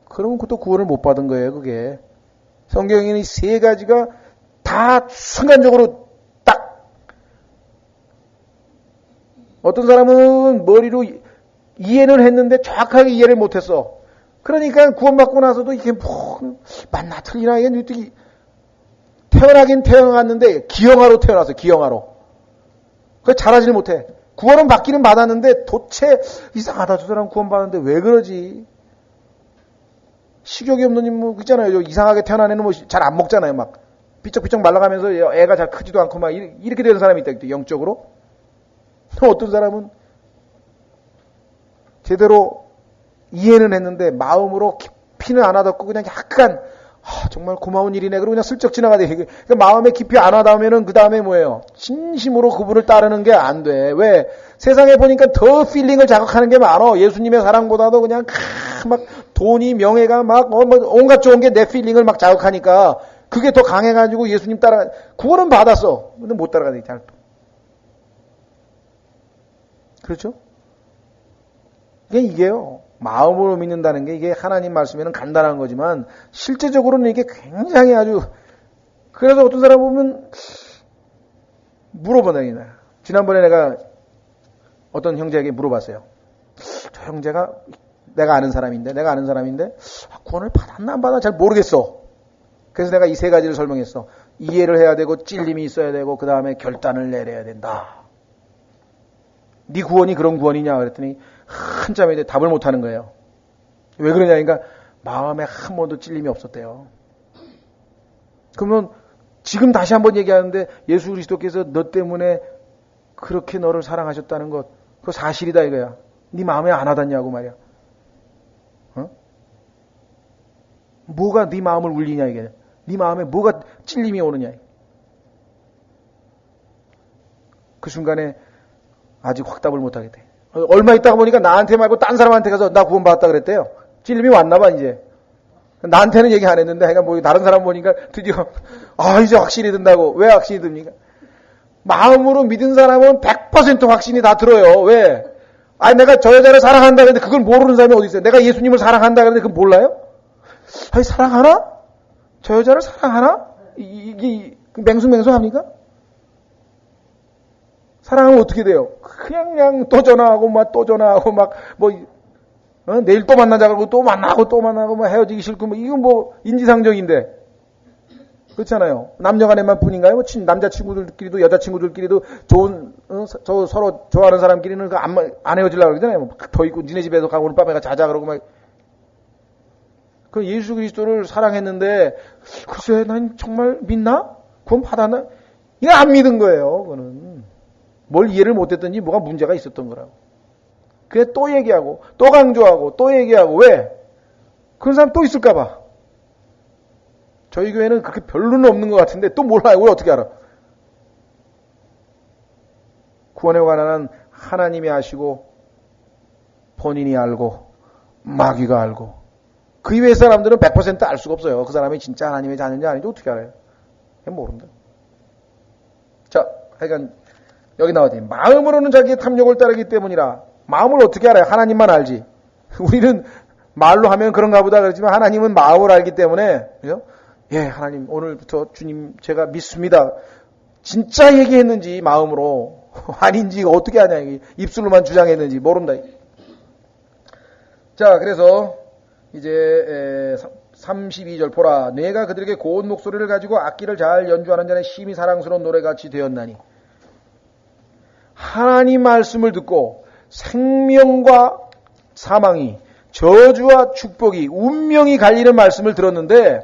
[SPEAKER 1] 그러면 그것도 구원을 못 받은 거예요, 그게. 성경에는 이 세 가지가 다 순간적으로 딱. 어떤 사람은 머리로 이해는 했는데 정확하게 이해를 못했어. 그러니까 구원받고 나서도 이게 뭐, 맞나 틀리나, 이게 태어나긴 태어났는데, 기형아로 태어났어, 기형아로. 그걸 잘하지를 못해. 구원은 받기는 받았는데, 도대체 이상하다, 저 사람 구원받았는데 왜 그러지? 식욕이 없는 뭐, 있잖아요. 이상하게 태어난 애는 뭐, 잘 안 먹잖아요, 막. 삐쩍삐쩍 말라가면서 애가 잘 크지도 않고 막, 이렇게 되는 사람이 있다, 영적으로. 또 어떤 사람은 제대로 이해는 했는데 마음으로 깊이는 안 와닿고 그냥 약간 정말 고마운 일이네. 그러고 그냥 슬쩍 지나가야 돼. 그러니까 마음에 깊이 안 와닿으면은 그 다음에 뭐예요? 진심으로 그분을 따르는 게 안 돼. 왜? 세상에 보니까 더 필링을 자극하는 게 많어. 예수님의 사랑보다도 그냥 막 돈이 명예가 막 온갖 좋은 게 내 필링을 막 자극하니까 그게 더 강해가지고 예수님 따라 구원은 받았어. 근데 못 따라가네. 잘. 그렇죠? 이게요. 마음으로 믿는다는 게 이게 하나님 말씀에는 간단한 거지만 실제적으로는 이게 굉장히 아주 그래서 어떤 사람 보면 물어보다니나 지난번에 내가 어떤 형제에게 물어봤어요. 저 형제가 내가 아는 사람인데 구원을 받았나 안 받았나 잘 모르겠어. 그래서 내가 이 세 가지를 설명했어. 이해를 해야 되고 찔림이 있어야 되고 그 다음에 결단을 내려야 된다. 네 구원이 그런 구원이냐 그랬더니 한참에 답을 못하는 거예요. 왜 그러냐 그러니까 마음에 한 번도 찔림이 없었대요. 그러면 지금 다시 한번 얘기하는데 예수 그리스도께서 너 때문에 그렇게 너를 사랑하셨다는 것 그거 사실이다 이거야. 네 마음에 안 와닿냐고 말이야. 뭐가 네 마음을 울리냐 이게. 네 마음에 뭐가 찔림이 오느냐. 그 순간에 아직 확답을 못하겠대. 얼마 있다가 보니까 나한테 말고 딴 사람한테 가서 나 구원받았다 그랬대요. 찔림이 왔나봐 이제. 나한테는 얘기 안 했는데 그러니까 뭐 다른 사람 보니까 드디어 이제 확신이 든다고. 왜 확신이 듭니까? 마음으로 믿은 사람은 100% 확신이 다 들어요. 왜? 내가 저 여자를 사랑한다 그랬는데 그걸 모르는 사람이 어디 있어요? 내가 예수님을 사랑한다 그랬는데 그걸 몰라요? 사랑하나? 저 여자를 사랑하나? 이게 맹숭맹숭합니까? 사랑하면 어떻게 돼요? 그냥 또 전화하고 막 또 전화하고 막 내일 또 만나자고 또 만나고 또 만나고 막 헤어지기 싫고 이건 인지상정인데 그렇잖아요. 남녀간에만 뿐인가요? 남자친구들끼리도 여자친구들끼리도 좋은 서로 좋아하는 사람끼리는 안 헤어지려고 그러잖아요. 더 있고 니네 집에서 가고 오늘 밤에 자자 그러고 막. 그 예수 그리스도를 사랑했는데 글쎄 난 정말 믿나? 구원 받았나? 이거 안 믿은 거예요. 그거는 뭘 이해를 못했든지 뭐가 문제가 있었던 거라고. 그게 또 얘기하고 또 강조하고 또 얘기하고 왜? 그런 사람 또 있을까 봐. 저희 교회는 그렇게 별로는 없는 것 같은데 또 몰라요. 우리 어떻게 알아? 구원에 관한 하나님이 아시고 본인이 알고 마귀가 알고 그 이외의 사람들은 100% 알 수가 없어요. 그 사람이 진짜 하나님의 자녀인지 아닌지 어떻게 알아요? 모른다. 자, 하여간 여기 나와있더니 마음으로는 자기의 탐욕을 따르기 때문이라. 마음을 어떻게 알아요? 하나님만 알지. 우리는 말로 하면 그런가 보다 그러지만 하나님은 마음을 알기 때문에 그죠? 예, 하나님 오늘부터 주님 제가 믿습니다. 진짜 얘기했는지 마음으로 아닌지 어떻게 하냐. 입술로만 주장했는지 모른다. 자, 그래서 이제 32절 보라 내가 그들에게 고운 목소리를 가지고 악기를 잘 연주하는 자의 심히 사랑스러운 노래같이 되었나니. 하나님 말씀을 듣고 생명과 사망이 저주와 축복이 운명이 갈리는 말씀을 들었는데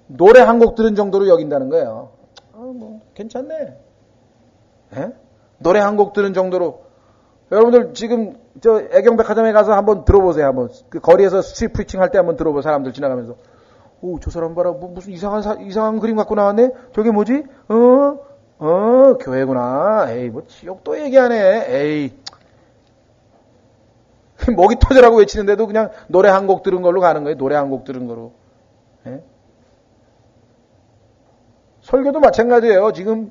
[SPEAKER 1] 노래 한 곡 들은 정도로 여긴다는 거예요. 괜찮네. 에? 노래 한 곡 들은 정도로. 여러분들 지금 저 애경백화점에 가서 한번 들어보세요. 한번 그 거리에서 스트리트 프리칭 할 때 한번 들어보세요. 사람들 지나가면서 오, 저 사람 봐라. 무슨 이상한 그림 갖고 나왔네. 저게 뭐지? 교회구나. 에이, 지옥 또 얘기하네. 에이. 목이 터져라고 외치는데도 그냥 노래 한 곡 들은 걸로 가는 거예요. 노래 한 곡 들은 거로. 에? 설교도 마찬가지예요. 지금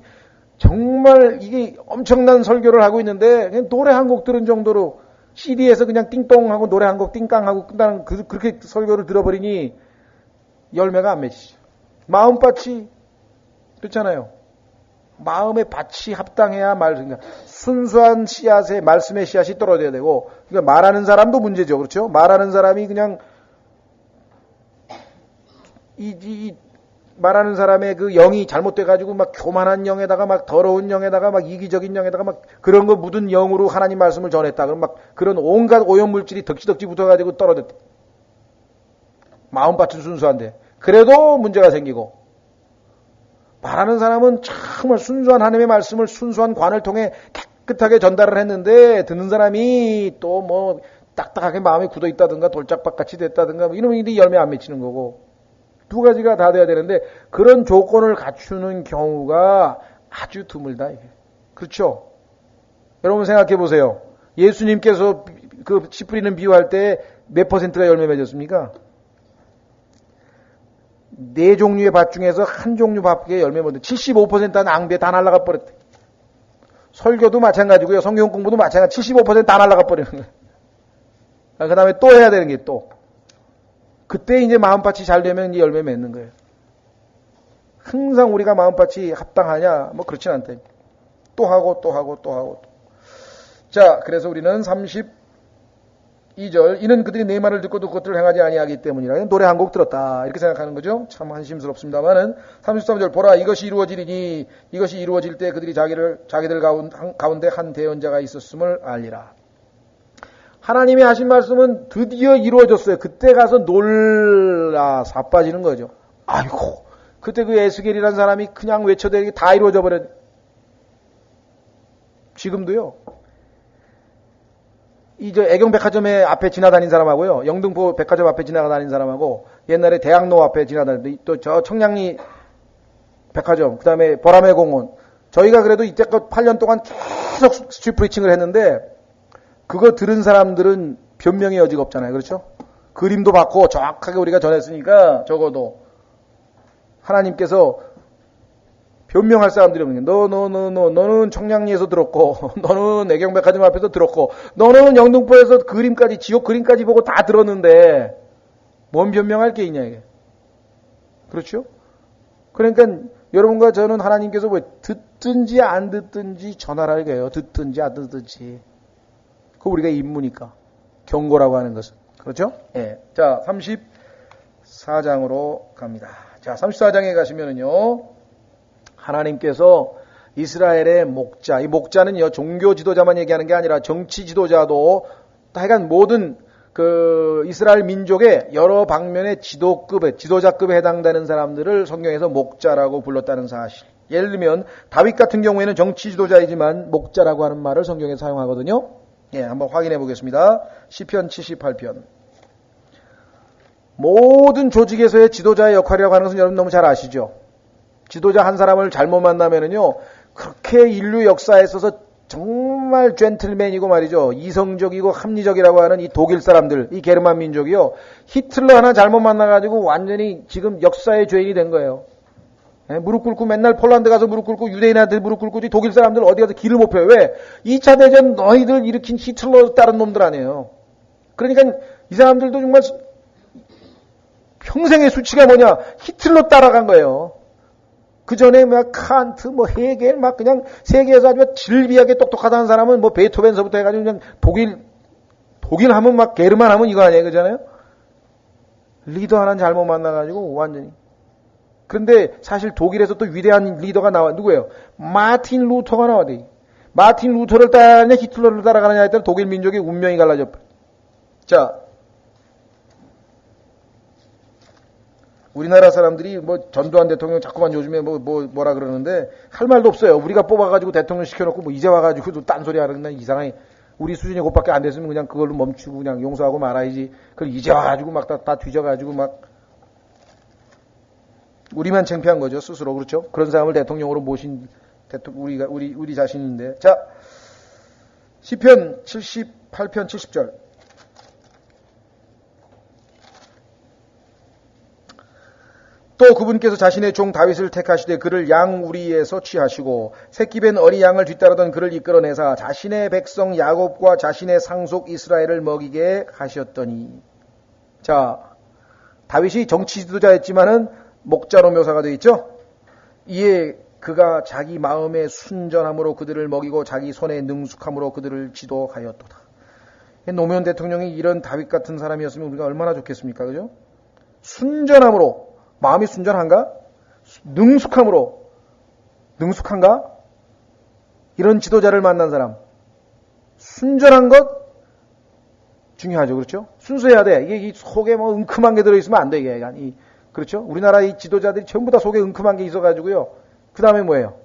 [SPEAKER 1] 정말 이게 엄청난 설교를 하고 있는데 그냥 노래 한 곡 들은 정도로 CD에서 그냥 띵똥하고 노래 한 곡 띵깡하고 끝나는 그렇게 설교를 들어버리니 열매가 안 맺히죠. 마음밭이 그렇잖아요. 마음의 밭이 합당해야 순수한 씨앗에 말씀의 씨앗이 떨어져야 되고 그러니까 말하는 사람도 문제죠. 그렇죠? 말하는 사람이 그냥 말하는 사람의 그 영이 잘못돼가지고 막 교만한 영에다가 막 더러운 영에다가 막 이기적인 영에다가 막 그런 거 묻은 영으로 하나님 말씀을 전했다. 그럼 막 그런 온갖 오염물질이 덕지덕지 붙어가지고 떨어졌다. 마음밭은 순수한데. 그래도 문제가 생기고. 말하는 사람은 정말 순수한 하나님의 말씀을 순수한 관을 통해 깨끗하게 전달을 했는데 듣는 사람이 또 딱딱하게 마음에 굳어 있다든가 돌짝밭같이 됐다든가 이런 일이 열매 안 맺히는 거고. 두 가지가 다 돼야 되는데 그런 조건을 갖추는 경우가 아주 드물다. 이게. 그렇죠? 여러분 생각해 보세요. 예수님께서 그 씨 뿌리는 비유할 때 몇 퍼센트가 열매 맺었습니까? 4종류의 밭 중에서 한 종류 밭에 열매 맺었는데 75%는 앙배에 다 날아가 버렸대. 설교도 마찬가지고요. 성경 공부도 마찬가지. 75%다 날아가 버리는 거예요. 그 다음에 또 해야 되는 게 또. 그때 이제 마음밭이 잘 되면 열매 맺는 거예요. 항상 우리가 마음밭이 합당하냐? 그렇진 않대. 또 하고 또 하고 또 하고. 자, 그래서 우리는 32절 이는 그들이 내 말을 듣고도 그것들을 행하지 아니하기 때문이라. 노래 한 곡 들었다. 이렇게 생각하는 거죠. 참 한심스럽습니다만은 33절 보라 이것이 이루어지리니 이것이 이루어질 때 그들이 자기들 가운데 한 대언자가 있었음을 알리라. 하나님이 하신 말씀은 드디어 이루어졌어요. 그때 가서 놀라 사빠지는 거죠. 아이고, 그때 그 에스겔이라는 사람이 그냥 외쳐대기 다 이루어져 버렸. 지금도요. 저 애경백화점에 앞에 지나다닌 사람하고요. 영등포 백화점 앞에 지나다닌 사람하고 옛날에 대학로 앞에 지나다닌 또 저 청량리 백화점 그다음에 보라매 공원 저희가 그래도 이때껏 8년 동안 계속 스트리트 프리칭을 했는데 그거 들은 사람들은 변명의 여지가 없잖아요. 그렇죠? 그림도 받고 정확하게 우리가 전했으니까 적어도 하나님께서 변명할 사람들이 없는 게 너는 청량리에서 들었고 너는 애경백화점 앞에서 들었고 너는 영등포에서 그림까지 지옥 그림까지 보고 다 들었는데 뭔 변명할 게 있냐 이게. 그렇죠? 그러니까 여러분과 저는 하나님께서 뭐 듣든지 안 듣든지 전하라고 해요. 듣든지 안 듣든지. 그 우리가 임무니까. 경고라고 하는 것은. 그렇죠? 예. 자, 34장으로 갑니다. 자, 34장에 가시면은요. 하나님께서 이스라엘의 목자, 이 목자는요, 종교 지도자만 얘기하는 게 아니라 정치 지도자도 하여간 모든 그 이스라엘 민족의 여러 방면의 지도자급에 해당되는 사람들을 성경에서 목자라고 불렀다는 사실. 예를 들면 다윗 같은 경우에는 정치 지도자이지만 목자라고 하는 말을 성경에 사용하거든요. 예, 한번 확인해 보겠습니다. 시편 78편. 모든 조직에서의 지도자의 역할이라고 하는 것은 여러분 너무 잘 아시죠? 지도자 한 사람을 잘못 만나면은요, 그렇게 인류 역사에 있어서 정말 젠틀맨이고 말이죠. 이성적이고 합리적이라고 하는 이 독일 사람들, 이 게르만 민족이요. 히틀러 하나 잘못 만나가지고 완전히 지금 역사의 죄인이 된 거예요. 예, 무릎 꿇고 맨날 폴란드 가서 무릎 꿇고 유대인한테 무릎 꿇고 독일 사람들 어디 가서 길을 못 펴요. 왜? 2차 대전 너희들 일으킨 히틀러 다른 놈들 아니에요. 그러니까 이 사람들도 정말 평생의 수치가 뭐냐? 히틀러 따라간 거예요. 그 전에 막 칸트, 뭐 헤겔, 막 그냥 세계에서 아주 질비하게 똑똑하다는 사람은 뭐 베토벤서부터 해가지고 그냥 독일 하면 막 게르만 하면 이거 아니에요, 그잖아요? 리더 하나는 잘못 만나가지고 완전히. 그런데 사실 독일에서 또 위대한 리더가 나와 누구예요? 마틴 루터가 나와대. 마틴 루터를 따라가냐 히틀러를 따라가느냐에 따라 독일 민족의 운명이 갈라져. 자. 우리나라 사람들이 뭐 전두환 대통령 자꾸만 요즘에 뭐라 그러는데 할 말도 없어요. 우리가 뽑아가지고 대통령 시켜놓고 뭐 이제 와가지고 또 딴소리 하는 건 이상하게 우리 수준이 그것밖에 안 됐으면 그냥 그걸로 멈추고 그냥 용서하고 말아야지. 그걸 이제 와가지고 막 다 뒤져가지고 막 우리만 창피한 거죠 스스로. 그렇죠? 그런 사람을 대통령으로 모신 우리 자신인데. 자, 시편 78편 70절. 또 그분께서 자신의 종 다윗을 택하시되 그를 양우리에서 취하시고 새끼 뵌 어린 양을 뒤따르던 그를 이끌어내사 자신의 백성 야곱과 자신의 상속 이스라엘을 먹이게 하셨더니. 자, 다윗이 정치 지도자였지만은 목자로 묘사가 되어 있죠. 이에 그가 자기 마음의 순전함으로 그들을 먹이고 자기 손의 능숙함으로 그들을 지도하였도다. 노무현 대통령이 이런 다윗 같은 사람이었으면 우리가 얼마나 좋겠습니까? 그죠? 순전함으로. 마음이 순전한가? 능숙한가? 이런 지도자를 만난 사람. 순전한 것 중요하죠. 그렇죠? 순수해야 돼. 이게 속에 뭐 은큼한 게 들어있으면 안 돼. 이게. 그렇죠? 우리나라 이 지도자들이 전부 다 속에 은큼한 게 있어가지고요. 그 다음에 뭐예요?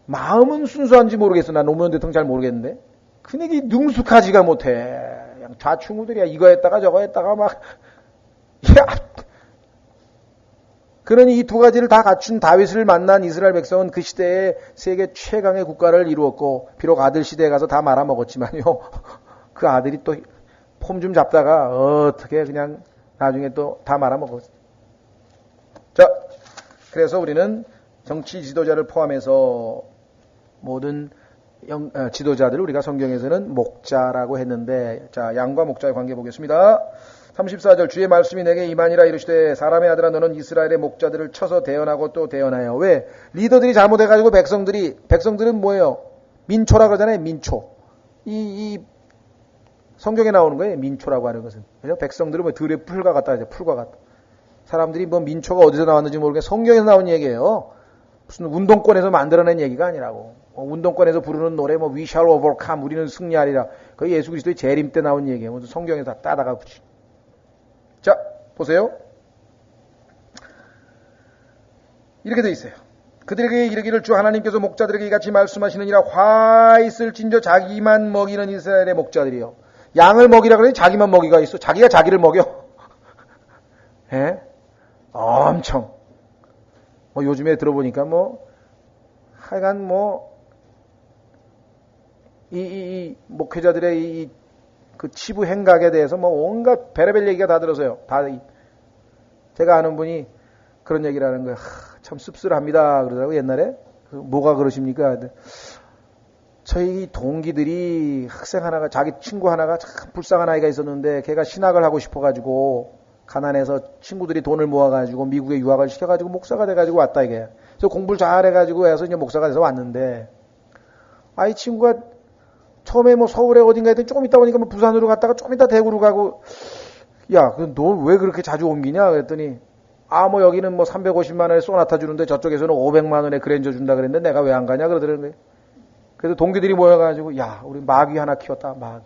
[SPEAKER 1] 마음은 순수한지 모르겠어. 나 노무현 대통령 잘 모르겠는데. 근데 이게 능숙하지가 못해. 그냥 좌충우들이야. 이거 했다가 저거 했다가 막. 그러니 이 두 가지를 다 갖춘 다윗을 만난 이스라엘 백성은 그 시대에 세계 최강의 국가를 이루었고, 비록 아들 시대에 가서 다 말아먹었지만요. 그 아들이 또 폼 좀 잡다가 어떻게 그냥 나중에 또 다 말아먹었어요. 자, 그래서 우리는 정치 지도자를 포함해서 모든 지도자들을 우리가 성경에서는 목자라고 했는데, 자, 양과 목자의 관계 보겠습니다. 34절 주의 말씀이 내게 임하니라 이르시되 사람의 아들아 너는 이스라엘의 목자들을 쳐서 대언하고 또 대언하여. 왜? 리더들이 잘못해가지고 백성들은 뭐예요? 민초라 그러잖아요. 민초. 이 성경에 나오는 거예요. 민초라고 하는 것은. 그죠? 백성들은 뭐 들의 풀과 같다 하죠. 풀과 같다. 사람들이 뭐 민초가 어디서 나왔는지 모르겠는데 성경에서 나온 얘기예요. 무슨 운동권에서 만들어낸 얘기가 아니라고. 운동권에서 부르는 노래 뭐 We shall overcome, 우리는 승리하리라. 그 예수 그리스도의 재림 때 나온 얘기예요. 무슨 성경에서 다 따다가 붙이. 자, 보세요. 이렇게 돼 있어요. 그들에게 이르기를 주 하나님께서 목자들에게 이같이 말씀하시느니라. 화 있을진저 자기만 먹이는 이스라엘의 목자들이요. 양을 먹이라 그러니 자기만 먹이가 있어. 자기가 자기를 먹여. 예? 엄청. 뭐 요즘에 들어보니까 뭐 하여간 뭐 이 목회자들의 그 치부 행각에 대해서 뭐 온갖 별의별 얘기가 다 들어서요. 제가 아는 분이 그런 얘기를 하는 거예요. 참 씁쓸합니다. 그러더라고 옛날에. 뭐가 그러십니까? 저희 동기들이 학생 하나가 자기 친구 하나가 참 불쌍한 아이가 있었는데 걔가 신학을 하고 싶어가지고 가난해서 친구들이 돈을 모아가지고 미국에 유학을 시켜가지고 목사가 돼가지고 왔다 이게. 그래서 공부를 잘해가지고 해서 이제 목사가 돼서 왔는데, 이 친구가 처음에 뭐 서울에 어딘가 했더니 조금 있다 보니까 뭐 부산으로 갔다가 좀 있다 대구로 가고, 야, 너 왜 그렇게 자주 옮기냐? 그랬더니, 뭐 여기는 뭐 350만 원에 소나타 주는데 저쪽에서는 500만 원에 그랜저 준다 그랬는데 내가 왜 안 가냐? 그러더라고요. 그래서 동기들이 모여가지고, 야, 우리 마귀 하나 키웠다, 마귀.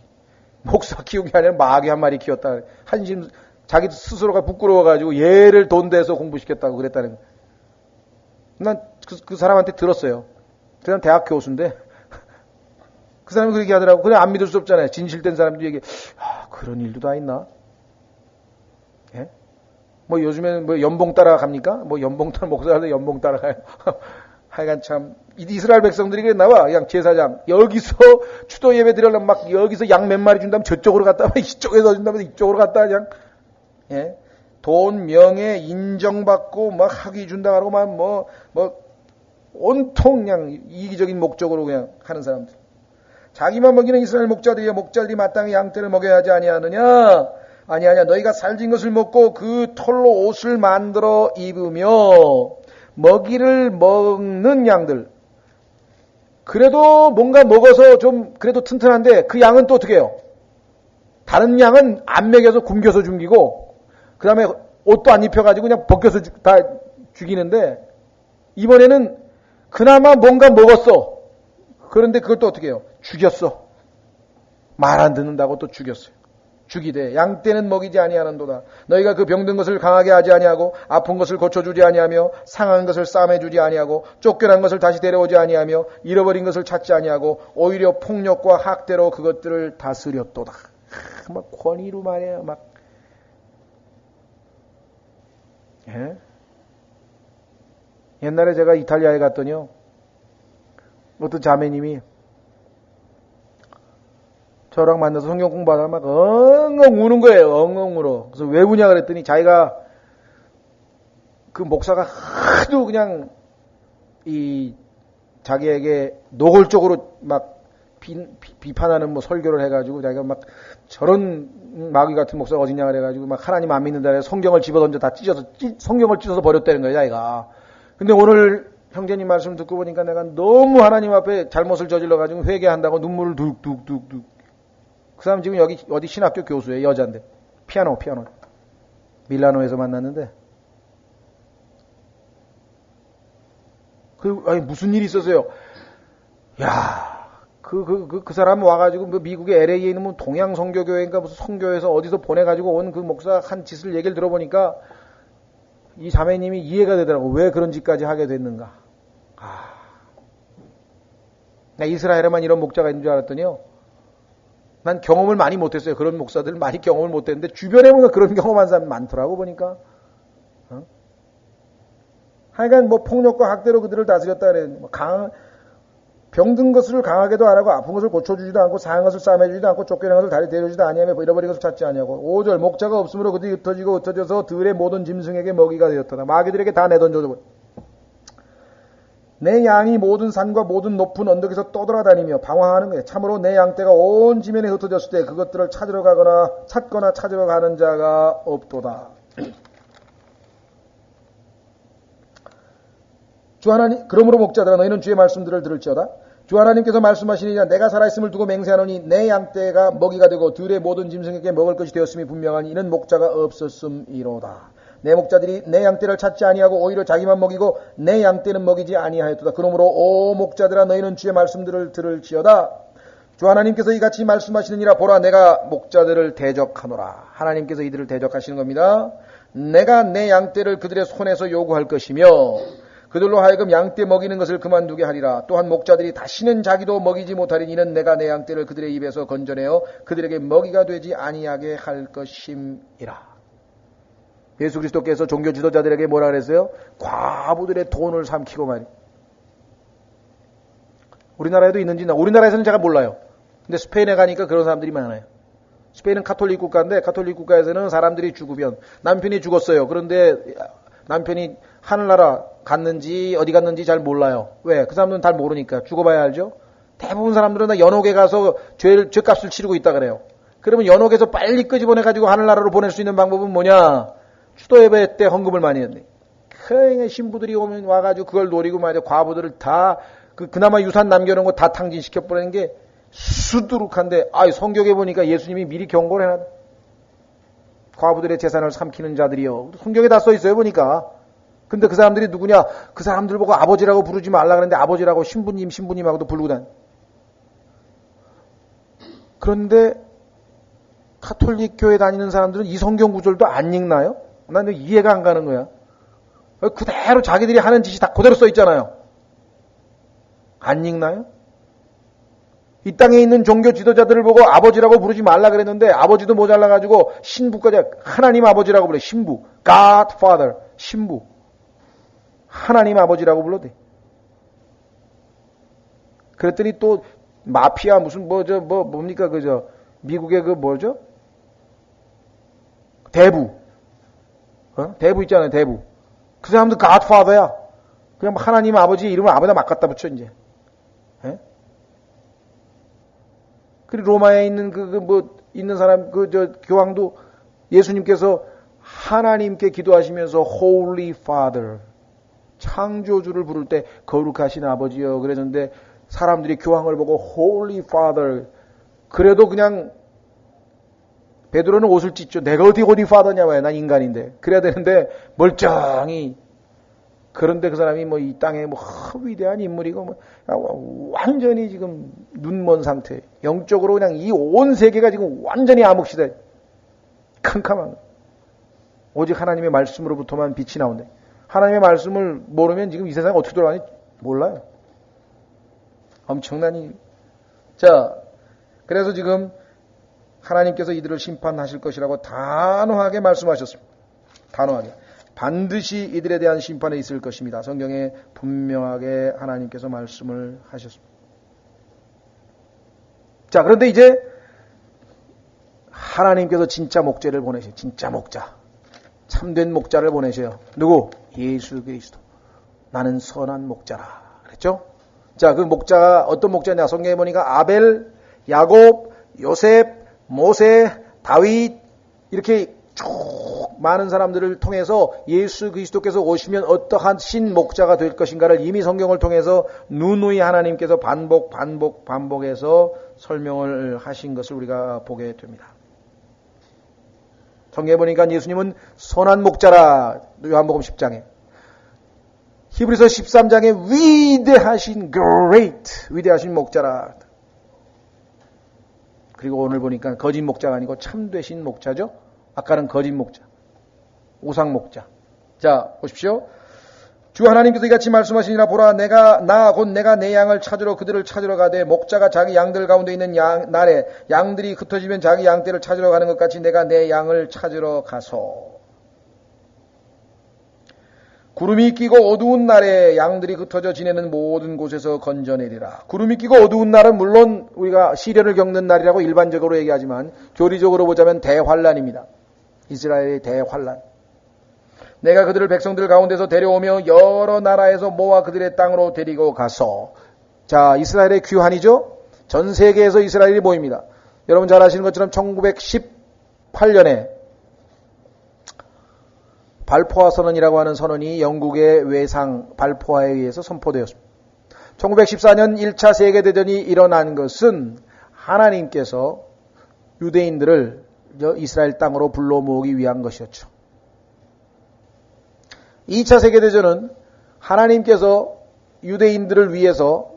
[SPEAKER 1] 목사 키운 게 아니라 마귀 한 마리 키웠다. 한심, 자기 스스로가 부끄러워가지고 얘를 돈 대서 공부시켰다고 그랬다는 거예요. 난 그 사람한테 들었어요. 그 사람 대학 교수인데, 그 사람이 그렇게 하더라고. 그래, 안 믿을 수 없잖아요. 진실된 사람들이 얘기해. 그런 일도 다 있나? 예? 뭐 요즘에는 뭐 연봉 따라갑니까? 뭐 연봉 따라, 목사한테 연봉 따라가요. 하여간 참, 이스라엘 백성들이 그랬나 봐. 그냥 제사장. 여기서 추도 예배 드리려면 막 여기서 양 몇 마리 준다면 저쪽으로 갔다, 이쪽에서 준다면 이쪽으로 갔다, 그냥. 예? 돈, 명예, 인정받고 막 학위 준다 하고 막 온통 그냥 이기적인 목적으로 그냥 하는 사람들. 자기만 먹이는 이스라엘 목자들이여, 목자들이 마땅히 양떼를 먹여야 하지 아니하느냐? 아니하냐. 너희가 살진 것을 먹고 그 털로 옷을 만들어 입으며 먹이를 먹는 양들. 그래도 뭔가 먹어서 좀 그래도 튼튼한데 그 양은 또 어떻게 해요? 다른 양은 안 먹여서 굶겨서 죽이고 그 다음에 옷도 안 입혀가지고 그냥 벗겨서 다 죽이는데 이번에는 그나마 뭔가 먹었어. 그런데 그걸 또 어떻게 해요? 죽였어. 말 안 듣는다고 또 죽였어요. 죽이되 양떼는 먹이지 아니하는도다. 너희가 그 병든 것을 강하게 하지 아니하고 아픈 것을 고쳐주지 아니하며 상한 것을 싸매주지 아니하고 쫓겨난 것을 다시 데려오지 아니하며 잃어버린 것을 찾지 아니하고 오히려 폭력과 학대로 그것들을 다스렸도다. 막 권위로 말해요. 막 예? 옛날에 제가 이탈리아에 갔더니요. 어떤 자매님이 저랑 만나서 성경 공부하다가 막 엉엉 우는 거예요. 엉엉 울어. 그래서 왜 우냐 그랬더니 자기가 그 목사가 하도 그냥 자기에게 노골적으로 막 비판하는 뭐 설교를 해가지고 자기가 막 저런 마귀 같은 목사가 어딨냐 그래가지고 막 하나님 안 믿는다 해서 성경을 집어던져 다 성경을 찢어서 버렸다는 거예요, 자기가. 근데 오늘 형제님 말씀 듣고 보니까 내가 너무 하나님 앞에 잘못을 저질러가지고 회개한다고 눈물을 둑둑둑둑. 그 사람 지금 여기 어디 신학교 교수예요, 여자인데. 피아노. 밀라노에서 만났는데. 아니, 무슨 일이 있었어요? 야, 그 사람 와가지고 뭐 미국의 LA에 있는 뭐 동양 성교교회인가 무슨 성교에서 어디서 보내가지고 온 그 목사 한 짓을 얘기를 들어보니까 이 자매님이 이해가 되더라고. 왜 그런 짓까지 하게 됐는가. 나 이스라엘에만 이런 목자가 있는 줄 알았더니요. 난 경험을 많이 못했어요. 그런 목사들 많이 경험을 못했는데 주변에 보면 그런 경험한 사람이 많더라고 보니까. 하여간 뭐 폭력과 학대로 그들을 다스렸다 그래. 병든 것을 강하게도 안 하고 아픈 것을 고쳐주지도 않고 상한 것을 싸매주지도 않고 쫓겨난 것을 다리 데려주지도 아니하며 잃어버린 것을 찾지 아니하고 5절 목자가 없으므로 그들이 흩어져서 들의 모든 짐승에게 먹이가 되었다. 마귀들에게 다 내던져줘. 내 양이 모든 산과 모든 높은 언덕에서 떠돌아다니며 방황하는 거예요. 참으로 내 양떼가 온 지면에 흩어졌을 때 그것들을 찾거나 찾으러 가는 자가 없도다. 주 하나님, 그러므로 목자들아 너희는 주의 말씀들을 들을지어다. 주 하나님께서 말씀하시니라 내가 살아있음을 두고 맹세하노니 내 양떼가 먹이가 되고 들의 모든 짐승에게 먹을 것이 되었음이 분명하니 이는 목자가 없었음이로다. 내 목자들이 내 양떼를 찾지 아니하고 오히려 자기만 먹이고 내 양떼는 먹이지 아니하였도다. 그러므로 오 목자들아 너희는 주의 말씀들을 들을지어다. 주 하나님께서 이같이 말씀하시느니라. 보라 내가 목자들을 대적하노라. 하나님께서 이들을 대적하시는 겁니다. 내가 내 양떼를 그들의 손에서 요구할 것이며 그들로 하여금 양떼 먹이는 것을 그만두게 하리라. 또한 목자들이 다시는 자기도 먹이지 못하리니 이는 내가 내 양떼를 그들의 입에서 건져내어 그들에게 먹이가 되지 아니하게 할 것임이라. 예수 그리스도께서 종교 지도자들에게 뭐라 그랬어요? 과부들의 돈을 삼키고 말이에요. 우리나라에도 있는지 우리나라에서는 제가 몰라요. 근데 스페인에 가니까 그런 사람들이 많아요. 스페인은 카톨릭 국가인데 카톨릭 국가에서는 사람들이 죽으면 남편이 죽었어요. 그런데 남편이 하늘나라 갔는지 어디 갔는지 잘 몰라요. 왜? 그 사람들은 잘 모르니까. 죽어봐야 알죠? 대부분 사람들은 다 연옥에 가서 죄값을 치르고 있다 그래요. 그러면 연옥에서 빨리 끄집어내가지고 하늘나라로 보낼 수 있는 방법은 뭐냐? 추도 예배 때 헌금을 많이 했네. 그 신부들이 오면 와가지고 그걸 노리고 말이야. 과부들을 다, 그나마 유산 남겨놓은 거 다 탕진시켜버리는 게 수두룩한데, 성경에 보니까 예수님이 미리 경고를 해놨다. 과부들의 재산을 삼키는 자들이요. 성경에 다 써 있어요, 보니까. 근데 그 사람들이 누구냐? 그 사람들 보고 아버지라고 부르지 말라 그랬는데 아버지라고 신부님하고도 부르고 다니. 그런데 카톨릭 교회 다니는 사람들은 이 성경 구절도 안 읽나요? 난 이해가 안 가는 거야. 그대로 자기들이 하는 짓이 다 그대로 써 있잖아요. 안 읽나요? 이 땅에 있는 종교 지도자들을 보고 아버지라고 부르지 말라 그랬는데 아버지도 모자라가지고 신부까지 하나님 아버지라고 불러. 신부. God Father. 신부. 하나님 아버지라고 불러대. 그랬더니 또 마피아 무슨 뭡니까 미국의 대부. 대부 있잖아요, 대부. 그 사람도 God Father야. 그냥 하나님 아버지 이름을 아무데나 막 갖다 붙여 이제. 그리고 로마에 있는 있는 사람 교황도 예수님께서 하나님께 기도하시면서 Holy Father 창조주를 부를 때 거룩하신 아버지요 그랬는데 사람들이 교황을 보고 Holy Father 그래도 그냥 베드로는 옷을 찢죠. 내가 어디 Holy Father냐 왜? 난 인간인데. 그래야 되는데 멀쩡히 그런데 그 사람이 이 땅에 위대한 인물이고 완전히 지금 눈먼 상태. 영적으로 그냥 이 온 세계가 지금 완전히 암흑시대. 캄캄한. 오직 하나님의 말씀으로부터만 빛이 나온대. 하나님의 말씀을 모르면 지금 이 세상이 어떻게 돌아가는지 몰라요. 엄청나니. 자, 그래서 지금 하나님께서 이들을 심판하실 것이라고 단호하게 말씀하셨습니다. 단호하게. 반드시 이들에 대한 심판이 있을 것입니다. 성경에 분명하게 하나님께서 말씀을 하셨습니다. 자, 그런데 이제 하나님께서 진짜 목자를 보내셔요. 진짜 목자. 참된 목자를 보내셔요. 누구? 예수 그리스도. 나는 선한 목자라. 그랬죠? 자, 그 목자가 어떤 목자냐? 성경에 보니까 아벨, 야곱, 요셉, 모세, 다윗 이렇게 쭉 많은 사람들을 통해서 예수 그리스도께서 오시면 어떠한 신목자가 될 것인가를 이미 성경을 통해서 누누이 하나님께서 반복해서 설명을 하신 것을 우리가 보게 됩니다. 성경에 보니까 예수님은 선한 목자라 요한복음 10장에 히브리서 13장에 위대하신 목자라. 그리고 오늘 보니까 거짓 목자가 아니고 참되신 목자죠. 아까는 거짓 목자, 오상 목자. 자, 보십시오. 주 하나님께서 이같이 말씀하시니라. 보라, 내가 내 양을 찾으러 그들을 찾으러 가되 목자가 자기 양들 가운데 있는 날에 양들이 흩어지면 자기 양떼를 찾으러 가는 것 같이 내가 내 양을 찾으러 가서 구름이 끼고 어두운 날에 양들이 흩어져 지내는 모든 곳에서 건져내리라. 구름이 끼고 어두운 날은 물론 우리가 시련을 겪는 날이라고 일반적으로 얘기하지만 교리적으로 보자면 대환란입니다. 이스라엘의 대환란. 내가 그들을 백성들 가운데서 데려오며 여러 나라에서 모아 그들의 땅으로 데리고 가서. 자, 이스라엘의 귀환이죠. 전 세계에서 이스라엘이 모입니다. 여러분 잘 아시는 것처럼 1918년에 발포화 선언이라고 하는 선언이 영국의 외상 발포화에 의해서 선포되었습니다. 1914년 1차 세계대전이 일어난 것은 하나님께서 유대인들을 이스라엘 땅으로 불러 모으기 위한 것이었죠. 2차 세계대전은 하나님께서 유대인들을 위해서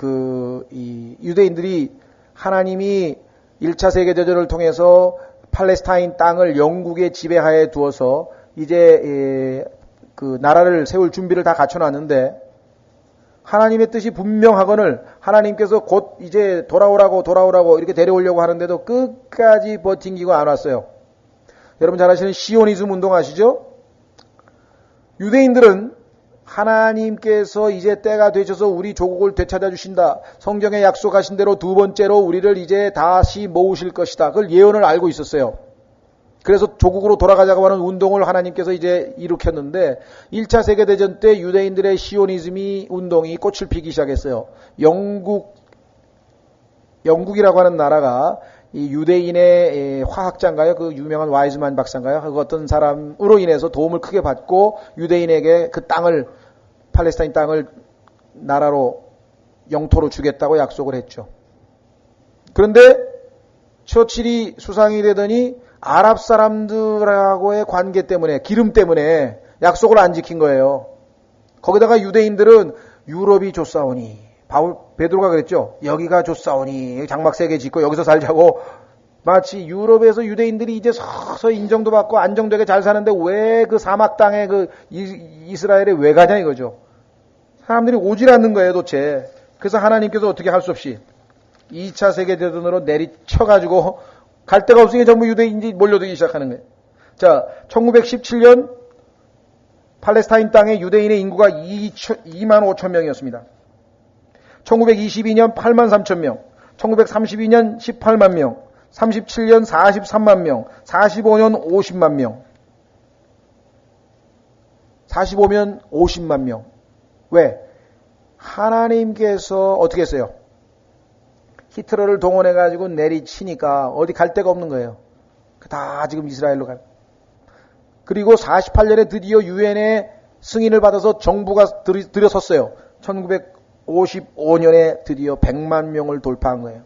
[SPEAKER 1] 유대인들이 하나님이 1차 세계대전을 통해서 팔레스타인 땅을 영국의 지배하에 두어서 이제 그 나라를 세울 준비를 다 갖춰놨는데 하나님의 뜻이 분명하거늘 하나님께서 곧 이제 돌아오라고 이렇게 데려오려고 하는데도 끝까지 버팅기고 안 왔어요. 여러분 잘 아시는 시오니즘 운동 아시죠? 유대인들은 하나님께서 이제 때가 되셔서 우리 조국을 되찾아 주신다. 성경에 약속하신 대로 두 번째로 우리를 이제 다시 모으실 것이다. 그걸 예언을 알고 있었어요. 그래서 조국으로 돌아가자고 하는 운동을 하나님께서 이제 일으켰는데 1차 세계대전 때 유대인들의 시오니즘이 운동이 꽃을 피기 시작했어요. 영국이라고 하는 나라가 이 유대인의 화학자인가요? 그 유명한 와이즈만 박사인가요? 그 어떤 사람으로 인해서 도움을 크게 받고 유대인에게 그 땅을, 팔레스타인 땅을 나라로, 영토로 주겠다고 약속을 했죠. 그런데 처칠이 수상이 되더니 아랍 사람들하고의 관계 때문에, 기름 때문에 약속을 안 지킨 거예요. 거기다가 유대인들은 유럽이 좋사오니, 베드로가 그랬죠. 여기가 좋사오니, 장막 3개 짓고 여기서 살자고. 마치 유럽에서 유대인들이 이제 서서히 인정도 받고 안정되게 잘 사는데 왜 그 사막 땅에 그 이스라엘에 왜 가냐 이거죠. 사람들이 오질 않는 거예요, 도대체. 그래서 하나님께서 어떻게 할 수 없이 2차 세계대전으로 내리쳐가지고 갈 데가 없으니 전부 유대인들이 몰려들기 시작하는 거예요. 자, 1917년 팔레스타인 땅에 유대인의 인구가 2만 5천 명이었습니다. 1922년 8만 3천 명, 1932년 18만 명, 37년 43만 명, 45년 50만 명. 45면 50만 명. 왜? 하나님께서 어떻게 했어요? 히틀러를 동원해가지고 내리치니까 어디 갈 데가 없는 거예요. 다 지금 이스라엘로 가요. 그리고 48년에 드디어 유엔의 승인을 받아서 정부가 들여섰어요. 1955년에 드디어 100만 명을 돌파한 거예요.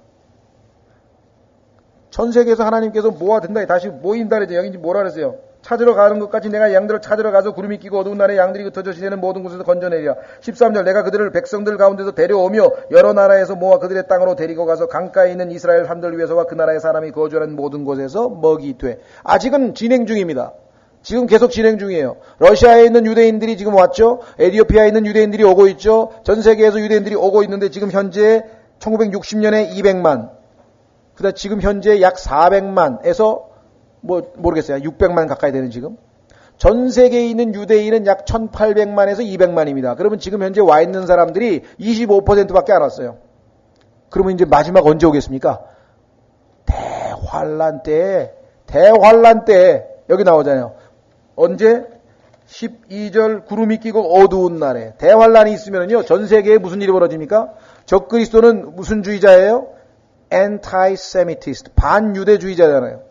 [SPEAKER 1] 전 세계에서 하나님께서 모아든다. 다시 모인다 그랬죠. 여기 뭐라 그랬어요? 찾으러 가는 것까지 내가 양들을 찾으러 가서 구름이 끼고 어두운 날에 양들이 흩어져 지내는 모든 곳에서 건져내리라. 13절 내가 그들을 백성들 가운데서 데려오며 여러 나라에서 모아 그들의 땅으로 데리고 가서 강가에 있는 이스라엘 산들 위에서와 그 나라의 사람이 거주하는 모든 곳에서 먹이 돼. 아직은 진행 중입니다. 지금 계속 진행 중이에요. 러시아에 있는 유대인들이 지금 왔죠. 에티오피아에 있는 유대인들이 오고 있죠. 전 세계에서 유대인들이 오고 있는데 지금 현재 1960년에 200만, 그다음 지금 현재 약 400만에서 모르겠어요. 600만 가까이 되는 지금. 전 세계에 있는 유대인은 약 1800만에서 200만입니다. 그러면 지금 현재 와 있는 사람들이 25%밖에 안 왔어요. 그러면 이제 마지막 언제 오겠습니까? 대환란 때 여기 나오잖아요. 언제? 12절 구름이 끼고 어두운 날에 대환란이 있으면요. 전 세계에 무슨 일이 벌어집니까? 적그리스도는 무슨 주의자예요? anti-Semitist, 반유대주의자잖아요.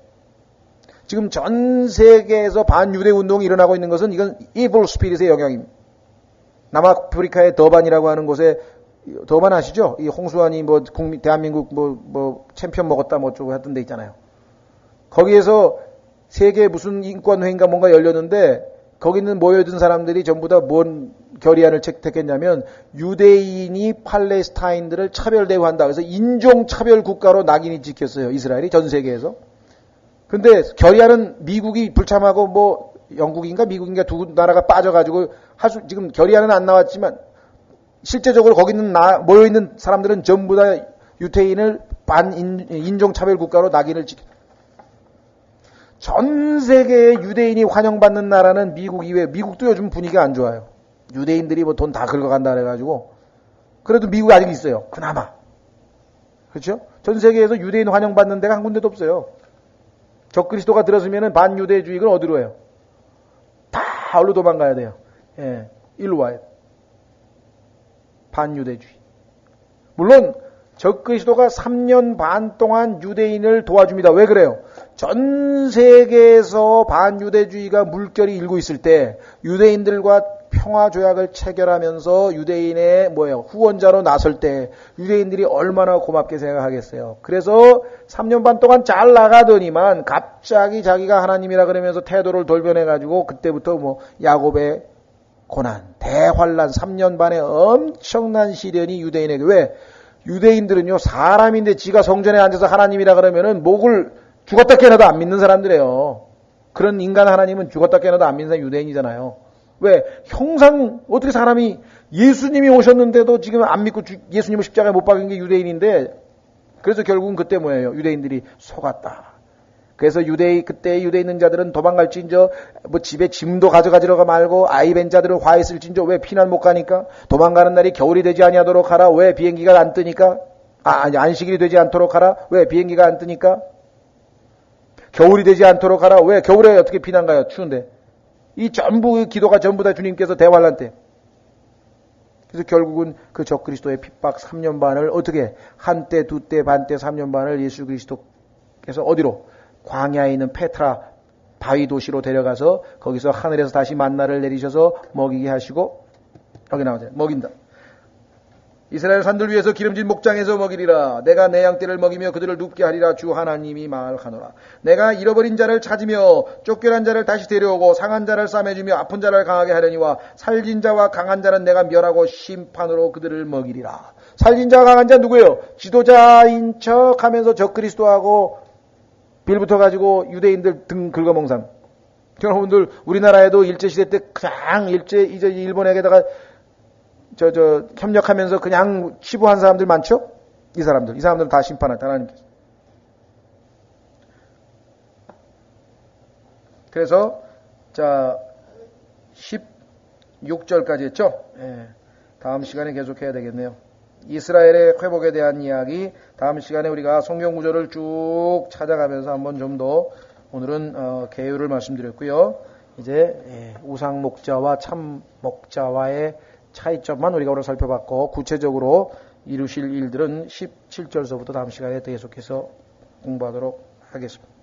[SPEAKER 1] 지금 전 세계에서 반유대 운동이 일어나고 있는 것은 이건 evil spirit의 영향입니다. 남아프리카의 더반이라고 하는 곳에, 더반 아시죠? 이 홍수환이 대한민국 챔피언 먹었다 어쩌고 했던 데 있잖아요. 거기에서 세계 무슨 인권회의인가 뭔가 열렸는데 거기는 모여든 사람들이 전부 다 뭔 결의안을 채택했냐면 유대인이 팔레스타인들을 차별 대우한다. 그래서 인종차별 국가로 낙인이 찍혔어요. 이스라엘이 전 세계에서. 근데 결의안은 미국이 불참하고 영국인가 미국인가 두 나라가 빠져가지고 지금 결의안은 안 나왔지만 실제적으로 거기 있는 모여있는 사람들은 전부 다 유태인을 인종차별 국가로 낙인을 찍혔어요. 전 세계에 유대인이 환영받는 나라는 미국 이외에, 미국도 요즘 분위기가 안 좋아요. 유대인들이 돈 다 긁어간다 그래가지고. 그래도 미국이 아직 있어요. 그나마. 그렇죠? 전 세계에서 유대인 환영받는 데가 한 군데도 없어요. 적그리스도가 들었으면 반유대주의를 어디로 해요? 다 어디로 도망가야 돼요. 예, 일로 와요. 반유대주의. 물론 적그리스도가 3년 반 동안 유대인을 도와줍니다. 왜 그래요? 전 세계에서 반유대주의가 물결이 일고 있을 때 유대인들과 평화조약을 체결하면서 유대인의 후원자로 나설 때 유대인들이 얼마나 고맙게 생각하겠어요. 그래서 3년 반 동안 잘 나가더니만 갑자기 자기가 하나님이라 그러면서 태도를 돌변해가지고 그때부터 야곱의 고난, 대환란 3년 반의 엄청난 시련이 유대인에게. 왜? 유대인들은요, 사람인데 지가 성전에 앉아서 하나님이라 그러면은 목을 죽었다 깨어나도 안 믿는 사람들이에요. 그런 인간 하나님은 죽었다 깨어나도 안 믿는 사람 유대인이잖아요. 왜? 형상, 어떻게 사람이 예수님이 오셨는데도 지금 안 믿고 예수님을 십자가에 못 박은 게 유대인인데, 그래서 결국은 그때 뭐예요? 유대인들이 속았다. 그래서 그때 유대에 있는 자들은 도망갈진저, 집에 짐도 가져가지러가 말고, 아이 벤 자들은 화했을진저, 왜 피난 못 가니까? 도망가는 날이 겨울이 되지 아니하도록 하라. 왜? 비행기가 안 뜨니까? 안식일이 되지 않도록 하라. 왜? 비행기가 안 뜨니까? 겨울이 되지 않도록 하라. 왜? 겨울에 어떻게 피난 가요? 추운데. 이 전부 기도가 전부 다 주님께서 대환란 때. 그래서 결국은 그 적그리스도의 핍박 3년 반을 어떻게 한때, 두때, 반때, 3년 반을 예수 그리스도 그래서 어디로? 광야에 있는 페트라 바위 도시로 데려가서 거기서 하늘에서 다시 만나를 내리셔서 먹이게 하시고, 여기 나오죠. 먹인다. 이스라엘 산들 위에서 기름진 목장에서 먹이리라. 내가 내 양떼를 먹이며 그들을 눕게 하리라. 주 하나님이 말하노라. 내가 잃어버린 자를 찾으며 쫓겨난 자를 다시 데려오고 상한 자를 싸매주며 아픈 자를 강하게 하려니와 살진 자와 강한 자는 내가 멸하고 심판으로 그들을 먹이리라. 살진 자와 강한 자 누구예요? 지도자인 척하면서 적그리스도하고 빌붙어 가지고 유대인들 등 긁어먹는 사람. 여러분들 우리나라에도 일제시대 때 그냥 이제 일본에게다가 협력하면서 그냥 치부한 사람들 많죠? 이 사람들은 다 심판할 하나님께서. 그래서, 16절까지 했죠? 예, 다음 시간에 계속해야 되겠네요. 이스라엘의 회복에 대한 이야기, 다음 시간에 우리가 성경 구절을 쭉 찾아가면서 한번 좀 더, 오늘은, 개요를 말씀드렸고요. 이제, 우상 목자와 참 목자와의 차이점만 우리가 오늘 살펴봤고 구체적으로 이루실 일들은 17절서부터 다음 시간에 계속해서 공부하도록 하겠습니다.